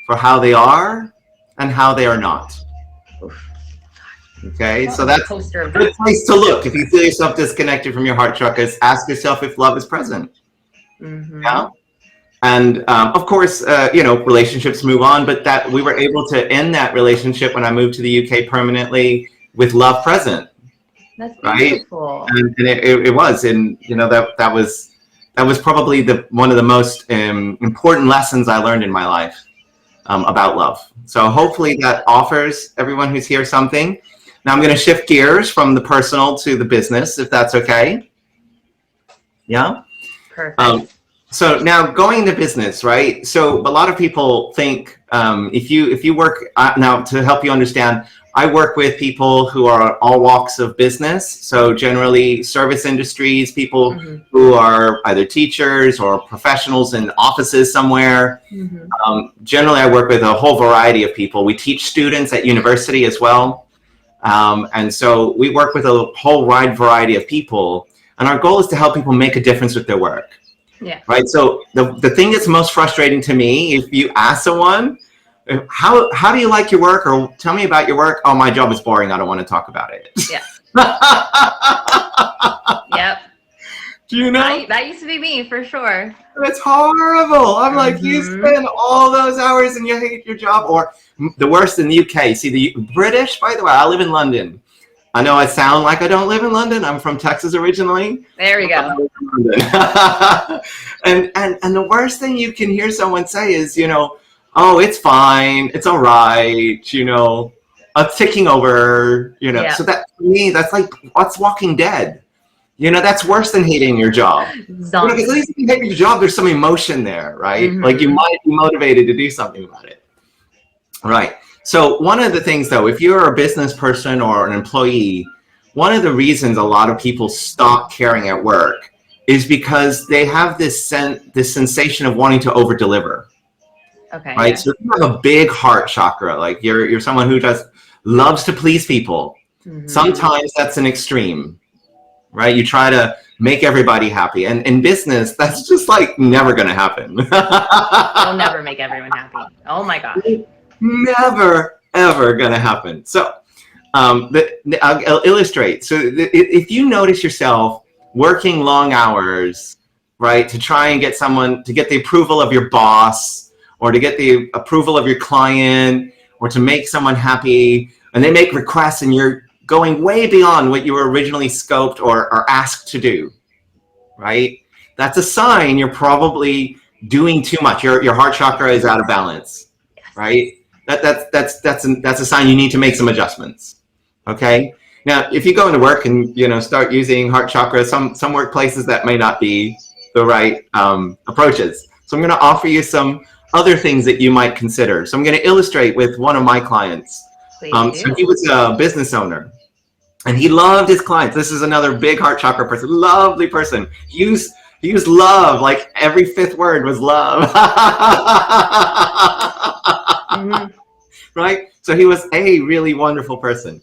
for how they are and how they are not. Oof. Okay, so that's a good place to look. If you feel yourself disconnected from your heart chakra, ask yourself if love is present. Mm-hmm. Yeah. And of course, relationships move on, but that we were able to end that relationship when I moved to the UK permanently with love present. That's beautiful. Right? And it was, and that was probably one of the most important lessons I learned in my life about love. So hopefully that offers everyone who's here something. Now I'm going to shift gears from the personal to the business, if that's okay. Yeah. Perfect. So now going into business, right? So a lot of people think if you work now, to help you understand, I work with people who are all walks of business. So generally service industries, people who are either teachers or professionals in offices somewhere. Generally, I work with a whole variety of people. We teach students at university as well. And so we work with a whole wide variety of people. And our goal is to help people make a difference with their work. Yeah. Right. So the thing that's most frustrating to me, if you ask someone, how do you like your work, or tell me about your work? Oh, my job is boring. I don't want to talk about it. Yeah. Yep. Do you know? That used to be me for sure. It's horrible. I'm like, you spend all those hours and you hate your job. Or the worst in the UK. See, the British, by the way, I live in London. I know I sound like I don't live in London. I'm from Texas originally. There we go. and the worst thing you can hear someone say is, oh, it's fine, it's all right, it's ticking over, Yeah. So that, for me, that's like, what's Walking Dead? That's worse than hating your job. Because at least if you hate your job, there's some emotion there, right? Like you might be motivated to do something about it. Right. So one of the things, though, if you're a business person or an employee, one of the reasons a lot of people stop caring at work is because they have this sensation of wanting to over-deliver. Okay. Right. Yeah. So you have a big heart chakra. Like you're someone who loves to please people. Sometimes that's an extreme, right? You try to make everybody happy. And in business, that's just like never going to happen. I'll never make everyone happy. Oh my gosh. Never, ever going to happen. So I'll illustrate. So if you notice yourself working long hours, right, to try and get the approval of your boss, or to get the approval of your client, or to make someone happy, and they make requests and you're going way beyond what you were originally scoped or asked to do, right? That's a sign you're probably doing too much. Your heart chakra is out of balance, right? That's a sign you need to make some adjustments. Okay. Now, if you go into work and start using heart chakra, some workplaces that may not be the right approaches. So I'm going to offer you some other things that you might consider. So I'm going to illustrate with one of my clients. So he was a business owner, and he loved his clients. This is another big heart chakra person, lovely person. He used love, like every fifth word was love. Mm-hmm. Right? So he was a really wonderful person.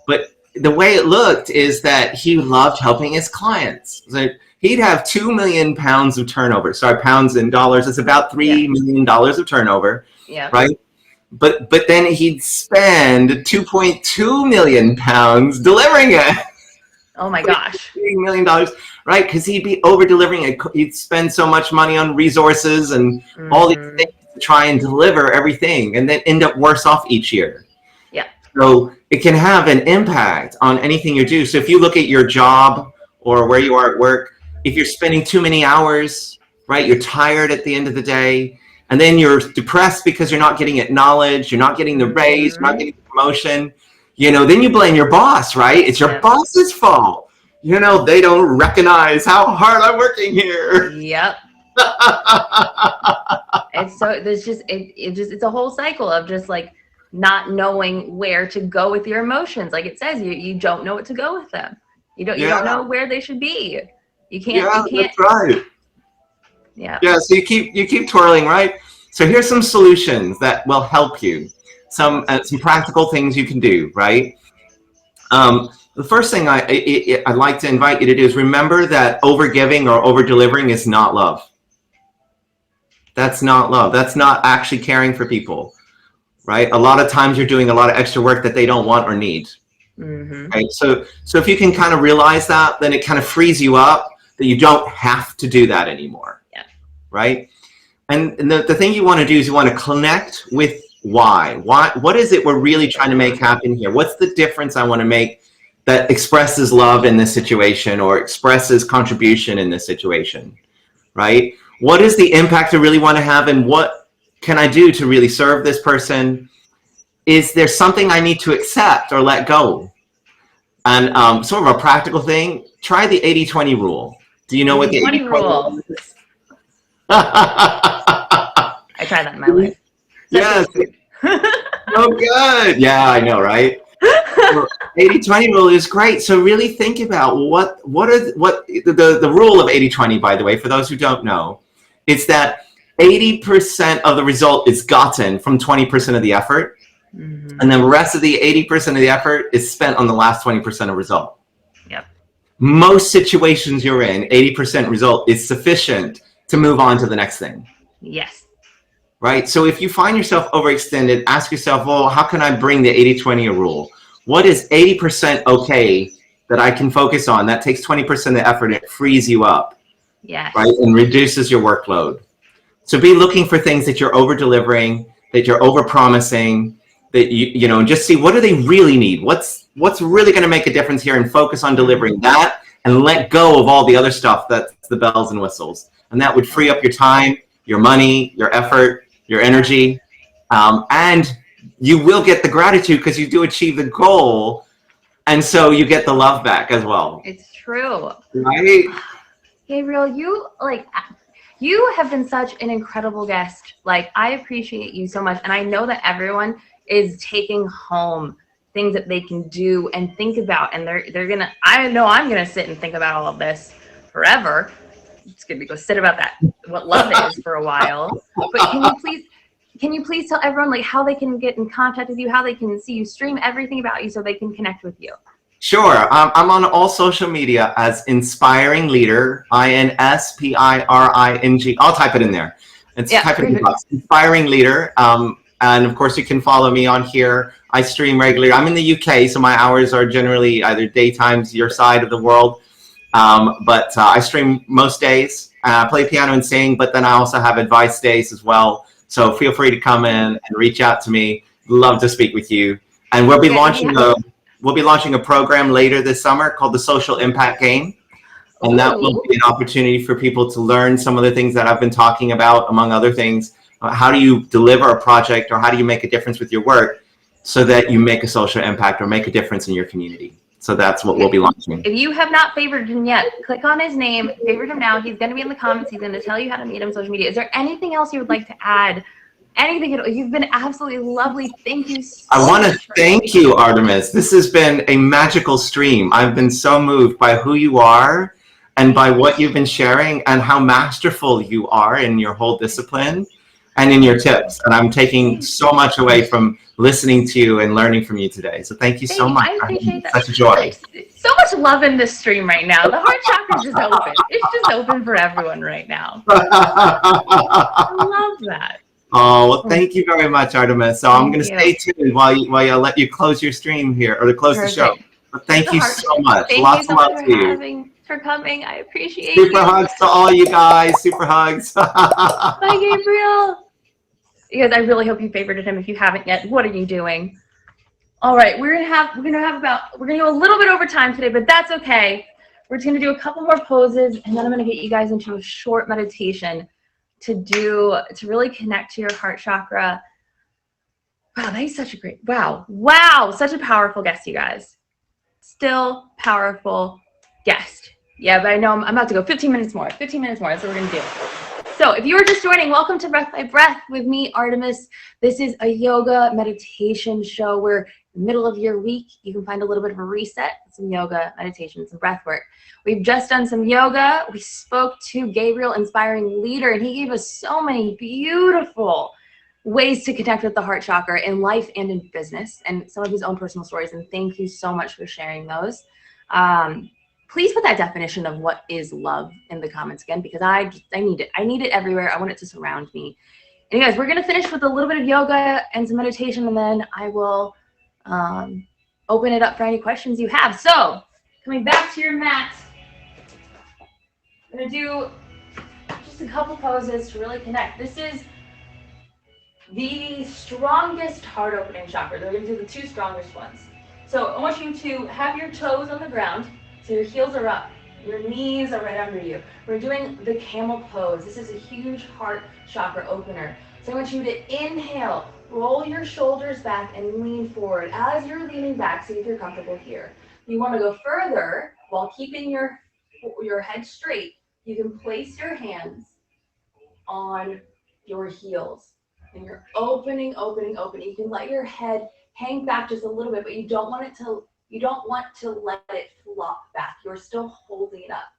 But the way it looked is that he loved helping his clients. So he'd have 2 million pounds of turnover. Sorry, pounds in dollars. It's about $3 million of turnover. Yeah. Right? But then he'd spend 2.2 million pounds delivering it. Oh my gosh. $3 million, right? Because he'd be over delivering it. He'd spend so much money on resources and all these things to try and deliver everything, and then end up worse off each year. Yeah. So it can have an impact on anything you do. So if you look at your job or where you are at work, if you're spending too many hours, right, you're tired at the end of the day, and then you're depressed because you're not getting acknowledged, you're not getting the raise, you're not getting the promotion, then you blame your boss, right? It's your boss's fault. They don't recognize how hard I'm working here. Yep. It's a whole cycle of just like not knowing where to go with your emotions. Like it says, you don't know what to go with them. You don't know where they should be. You can't. That's right. Yeah. Yeah. So you keep twirling, right? So here's some solutions that will help you. Some practical things you can do, right? The first thing I'd like to invite you to do is remember that overgiving or over-delivering is not love. That's not love. That's not actually caring for people, right? A lot of times you're doing a lot of extra work that they don't want or need. Mm-hmm. Right? So if you can kind of realize that, then it kind of frees you up that you don't have to do that anymore. Yeah. Right? And the thing you want to do is you want to connect with why. What is it we're really trying to make happen here? What's the difference I want to make that expresses love in this situation or expresses contribution in this situation, right? What is the impact I really want to have, and what can I do to really serve this person? Is there something I need to accept or let go? And sort of a practical thing, try the 80-20 rule. Do you know what the 80-20 rule is? I tried that in my life. Yes. Oh, good. Yeah, I know, right? 80-20 rule is great. So really think about what the rule of 80-20, by the way, for those who don't know, is that 80% of the result is gotten from 20% of the effort. Mm-hmm. And then the rest of the 80% of the effort is spent on the last 20% of result. Yep. Most situations you're in, 80% result is sufficient to move on to the next thing. Yes. Right? So if you find yourself overextended, ask yourself, well, how can I bring the 80-20 rule? What is 80% okay that I can focus on? That takes 20% of the effort. It frees you up. Yes. Right? And reduces your workload. So be looking for things that you're over-delivering, that you're over-promising, that you just see what do they really need? What's really going to make a difference here, and focus on delivering that, and let go of all the other stuff that's the bells and whistles. And that would free up your time, your money, your effort, your energy, and you will get the gratitude because you do achieve the goal, and so you get the love back as well. It's true. Right? Gabriel, you have been such an incredible guest. Like, I appreciate you so much, and I know that everyone is taking home things that they can do and think about, and I know I'm gonna sit and think about all of this forever. It's gonna go sit about that, what love is, for a while. But can you please tell everyone like how they can get in contact with you, how they can see you, stream everything about you, so they can connect with you? Sure. I'm on all social media as Inspiring Leader, INSPIRING. I'll type it in there. Type it in the box. Inspiring Leader. And of course, you can follow me on here. I stream regularly. I'm in the UK, so my hours are generally either daytimes your side of the world. But I stream most days. Play piano and sing, but then I also have advice days as well. So feel free to come in and reach out to me. Love to speak with you. And we'll be launching a program later this summer called the Social Impact Game. And that will be an opportunity for people to learn some of the things that I've been talking about, among other things. How do you deliver a project, or how do you make a difference with your work so that you make a social impact or make a difference in your community? So that's what we'll be launching. If you have not favored him yet, click on his name, favorite him now. He's going to be in the comments. He's going to tell you how to meet him on social media. Is there anything else you would like to add? Anything at all? You've been absolutely lovely. Thank you so much. I want to thank you, Artemis. This has been a magical stream. I've been so moved by who you are and by what you've been sharing and how masterful you are in your whole discipline and in your tips. And I'm taking so much away from listening to you and learning from you today. So thank you so much. I appreciate that. Such a joy. So much love in this stream right now. The heart chakra is just open. It's just open for everyone right now. I love that. Oh, well, thank you very much, Artemis. So I'm going to stay tuned while I let you close your stream here, or to close the show. But thank you so much. Lots of love to you. For coming. I appreciate you. Super hugs to all you guys. Super hugs. Bye, Gabriel. You guys, I really hope you favorited him. If you haven't yet, what are you doing? All right, we're gonna go a little bit over time today, but that's okay. We're just gonna do a couple more poses, and then I'm gonna get you guys into a short meditation to really connect to your heart chakra. Wow, that is such a great, wow, such a powerful guest, you guys. Still powerful guest. Yeah, but I know I'm about to go 15 minutes more. 15 minutes more, that's what we're gonna do. So if you are just joining, welcome to Breath by Breath with me, Artemis. This is a yoga meditation show where in the middle of your week, you can find a little bit of a reset, some yoga, meditation, some breath work. We've just done some yoga. We spoke to Gabriel, inspiring leader, and he gave us so many beautiful ways to connect with the heart chakra in life and in business, and some of his own personal stories. And thank you so much for sharing those. Please put that definition of what is love in the comments again, because I need it. I need it everywhere. I want it to surround me. And you guys, we're going to finish with a little bit of yoga and some meditation, and then I will open it up for any questions you have. So coming back to your mat, I'm going to do just a couple poses to really connect. This is the strongest heart opening chakra. We're going to do the two strongest ones. So I want you to have your toes on the ground. So your heels are up, your knees are right under you. We're doing the camel pose. This is a huge heart chakra opener. So I want you to inhale, roll your shoulders back and lean forward. As you're leaning back, see if you're comfortable here. You want to go further while keeping your head straight. You can place your hands on your heels. And you're opening. You can let your head hang back just a little bit, but you don't want to let it flop back. You're still holding it up.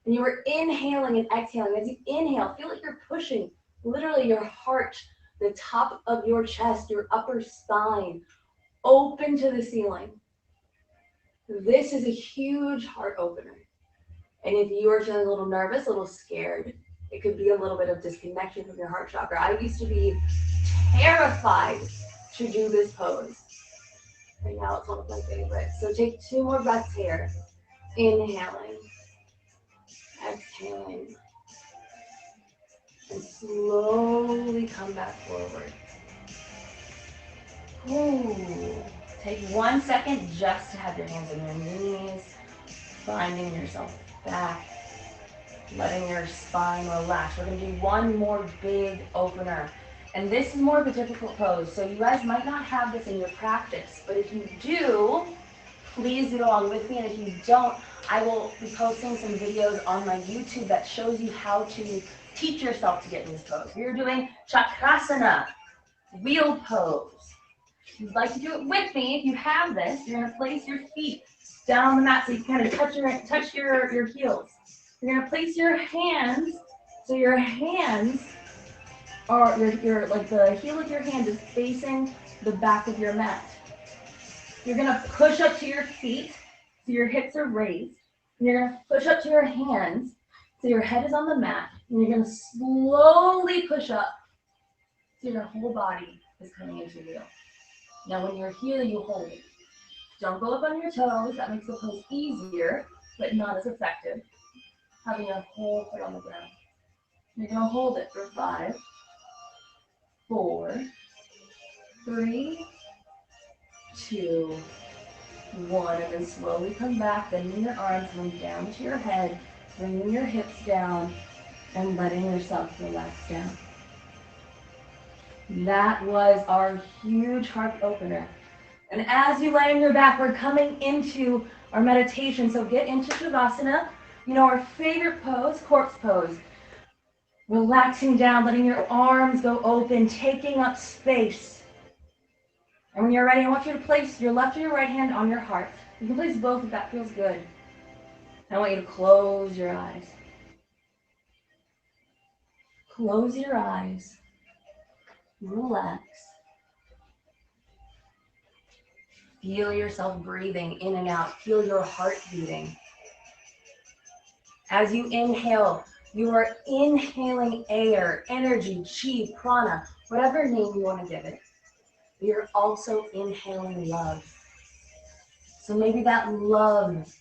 And you are inhaling and exhaling. As you inhale, feel like you're pushing literally your heart, the top of your chest, your upper spine, open to the ceiling. This is a huge heart opener. And if you are feeling a little nervous, a little scared, it could be a little bit of disconnection from your heart chakra. I used to be terrified to do this pose. Right now it's one of my favorites. So take 2 more breaths here. Inhaling, exhaling, and slowly come back forward. Ooh. Take 1 second just to have your hands on your knees, finding yourself back, letting your spine relax. We're going to do one more big opener. And this is more of a difficult pose, so you guys might not have this in your practice, but if you do, please do it along with me, and if you don't, I will be posting some videos on my YouTube that shows you how to teach yourself to get in this pose. We're doing Chakrasana, wheel pose. If you'd like to do it with me, if you have this, you're going to place your feet down on the mat so you can kind of touch your heels. You're going to place your hands, so your hands or your like the heel of your hand is facing the back of your mat. You're gonna push up to your feet, so your hips are raised. And you're gonna push up to your hands, so your head is on the mat. And you're gonna slowly push up, so your whole body is coming into the wheel. Now when you're here, you hold. Don't go up on your toes. That makes the pose easier, but not as effective. Having your whole foot on the ground. You're gonna hold it for 5, 4, 3, 2, 1. And then slowly come back, bending your arms, coming down to your head, bringing your hips down, and letting yourself relax down. That was our huge heart opener. And as you lay on your back, we're coming into our meditation. So get into Shavasana, our favorite pose, corpse pose. Relaxing down, letting your arms go open, taking up space. And when you're ready, I want you to place your left or your right hand on your heart. You can place both if that feels good. I want you to close your eyes. Close your eyes. Relax. Feel yourself breathing in and out. Feel your heart beating. As you inhale, you are inhaling air, energy, chi, prana, whatever name you want to give it. But you're also inhaling love. So maybe that love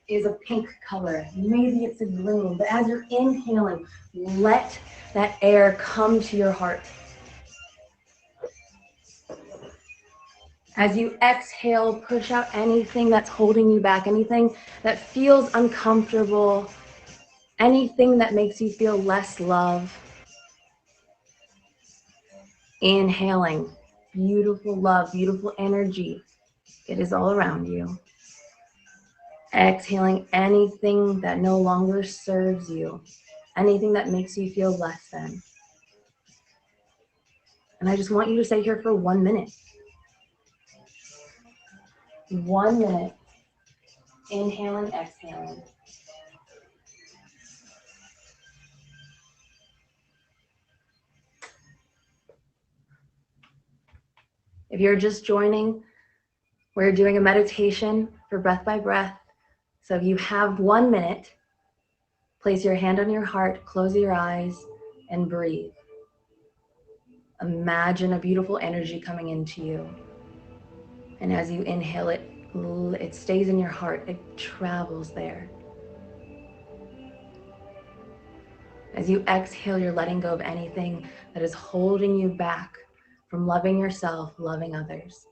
is a pink color. Maybe it's a green. But as you're inhaling, let that air come to your heart. As you exhale, push out anything that's holding you back, anything that feels uncomfortable, anything that makes you feel less love. Inhaling, beautiful love, beautiful energy. It is all around you. Exhaling anything that no longer serves you, anything that makes you feel less than. And I just want you to stay here for 1 minute. 1 minute. Inhaling, exhaling. If you're just joining, we're doing a meditation for breath by breath. So if you have 1 minute, place your hand on your heart, close your eyes, and breathe. Imagine a beautiful energy coming into you. And as you inhale it, it stays in your heart. It travels there. As you exhale, you're letting go of anything that is holding you back from loving yourself, loving others.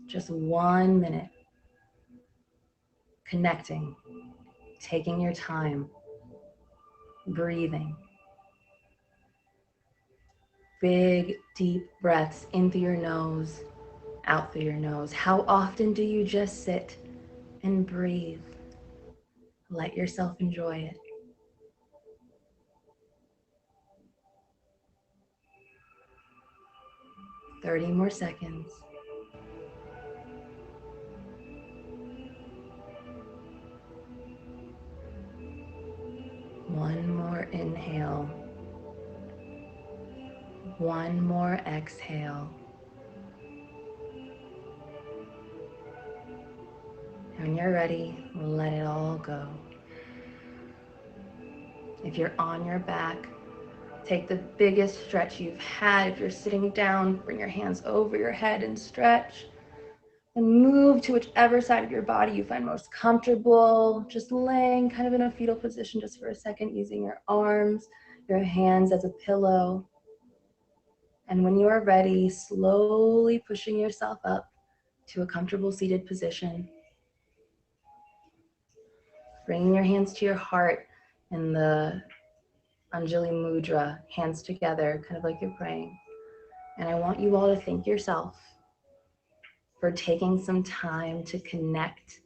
Just 1 minute. Connecting, taking your time, breathing. Big, deep breaths in through your nose, out through your nose. How often do you just sit and breathe? Let yourself enjoy it. Thirty more seconds. One more inhale. One more exhale. And when you're ready, let it all go. If you're on your back, take the biggest stretch you've had. If you're sitting down, bring your hands over your head and stretch. And move to whichever side of your body you find most comfortable. Just laying kind of in a fetal position just for a second, using your arms, your hands as a pillow. And when you are ready, slowly pushing yourself up to a comfortable seated position. Bringing your hands to your heart in the Anjali Mudra, hands together, kind of like you're praying. And I want you all to thank yourself for taking some time to connect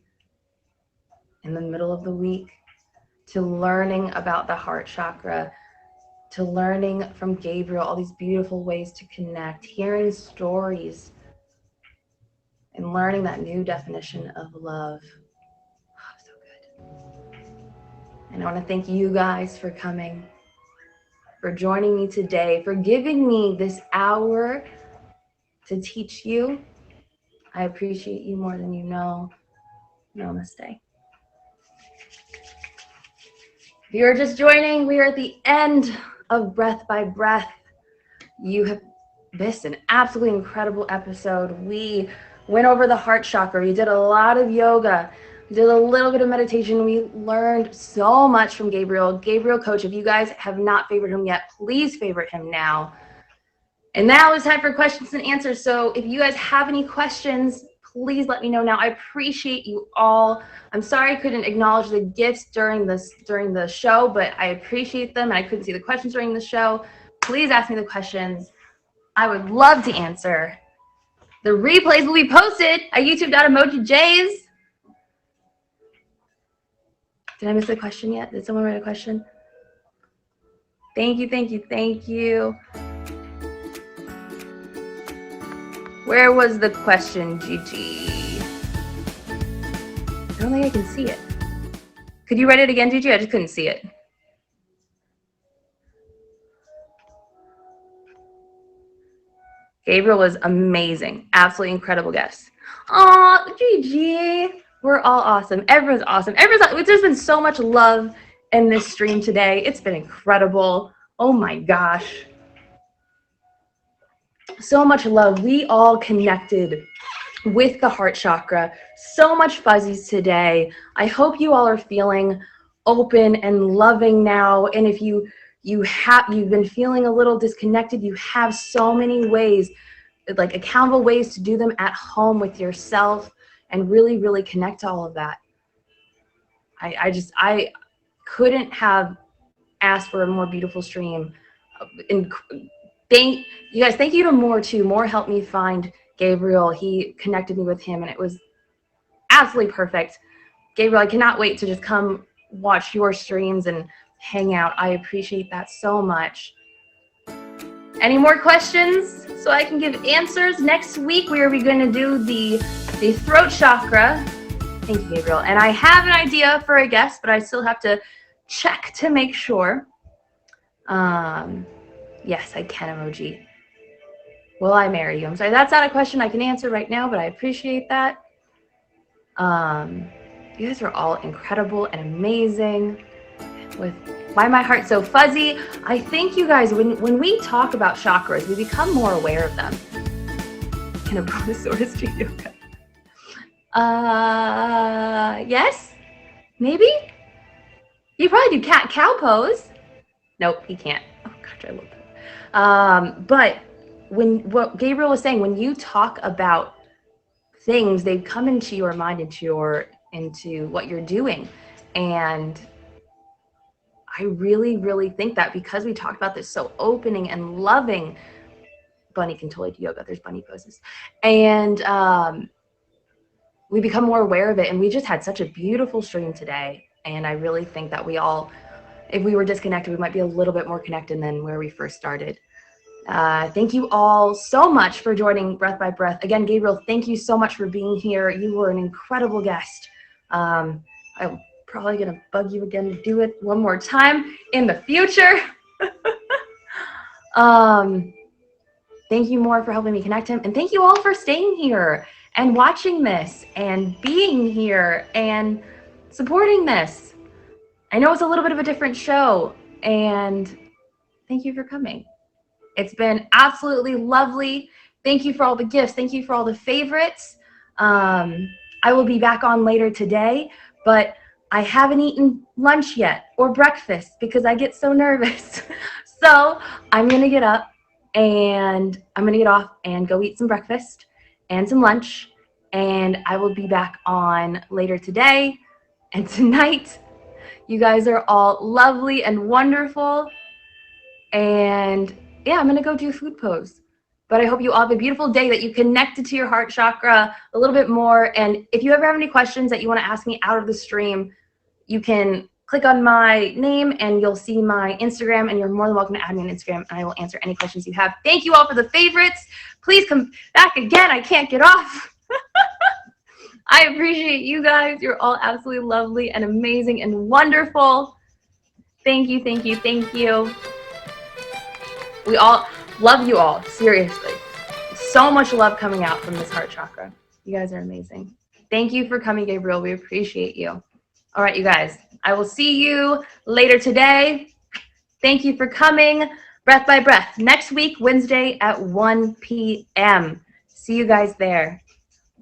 in the middle of the week, to learning about the heart chakra, to learning from Gabriel all these beautiful ways to connect, hearing stories, and learning that new definition of love. Oh, so good. And I want to thank you guys for coming, for joining me today, for giving me this hour to teach you. I appreciate you more than you know. Namaste. If you're just joining, we are at the end of Breath by Breath. You have missed an absolutely incredible episode. We went over the heart chakra. We did a lot of yoga. We did a little bit of meditation. We learned so much from Gabriel. Gabriel Coach, if you guys have not favored him yet, please favorite him now. And now it's time for questions and answers. So if you guys have any questions, please let me know now. I appreciate you all. I'm sorry I couldn't acknowledge the gifts during the show, but I appreciate them, and I couldn't see the questions during the show. Please ask me the questions. I would love to answer. The replays will be posted at youtube.emojijs. Did I miss a question yet? Did someone write a question? Thank you, thank you, thank you. Where was the question, Gigi? I don't think I can see it. Could you write it again, Gigi? I just couldn't see it. Gabriel was amazing. Absolutely incredible guest. Aw, Gigi. We're all awesome. Everyone's awesome. There's been so much love in this stream today. It's been incredible. Oh my gosh. So much love. We all connected with the heart chakra. So much fuzzies today. I hope you all are feeling open and loving now. And if you've been feeling a little disconnected, you have so many ways, like accountable ways to do them at home with yourself and really, really connect to all of that. I couldn't have asked for a more beautiful stream. Thank you guys. Thank you to Moore too. Moore helped me find Gabriel. He connected me with him, and it was absolutely perfect. Gabriel, I cannot wait to just come watch your streams and hang out. I appreciate that so much. Any more questions so I can give answers? Next week we are going to do the throat chakra. Thank you, Gabriel. And I have an idea for a guest, but I still have to check to make sure. Yes, I can emoji. Will I marry you? I'm sorry, that's not a question I can answer right now, but I appreciate that. You guys are all incredible and amazing. Why my heart so fuzzy? I think you guys, when we talk about chakras, we become more aware of them. Can a brontosaurus do yoga? Yes, maybe. You probably do cat-cow pose. Nope, he can't. Oh gosh, I love that. But what Gabriel was saying, when you talk about things, they come into your mind, into what you're doing. And I really, really think that because we talked about this so opening and loving, Bunny can totally do yoga. There's bunny poses. And we become more aware of it. And we just had such a beautiful stream today. And I really think that we all, if we were disconnected, we might be a little bit more connected than where we first started. Thank you all so much for joining Breath by Breath. Again, Gabriel, thank you so much for being here. You were an incredible guest. I'm probably going to bug you again to do it one more time in the future. Thank you, Moore, for helping me connect him. And thank you all for staying here and watching this and being here and supporting this. I know it's a little bit of a different show, and thank you for coming. It's been absolutely lovely. Thank you for all the gifts. Thank you for all the favorites. I will be back on later today, but I haven't eaten lunch yet or breakfast because I get so nervous. So I'm going to get up and I'm going to get off and go eat some breakfast and some lunch. And I will be back on later today and tonight. You guys are all lovely and wonderful. And yeah, I'm going to go do food pose. But I hope you all have a beautiful day, that you connected to your heart chakra a little bit more. And if you ever have any questions that you want to ask me out of the stream, you can click on my name and you'll see my Instagram, and you're more than welcome to add me on Instagram, and I will answer any questions you have. Thank you all for the favorites. Please come back again. I can't get off. I appreciate you guys. You're all absolutely lovely and amazing and wonderful. Thank you, thank you, thank you. We all love you all, seriously. So much love coming out from this heart chakra. You guys are amazing. Thank you for coming, Gabriel. We appreciate you. All right, you guys. I will see you later today. Thank you for coming. Breath by Breath. Next week, Wednesday at 1 p.m. See you guys there.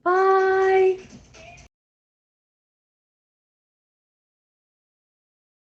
Bye.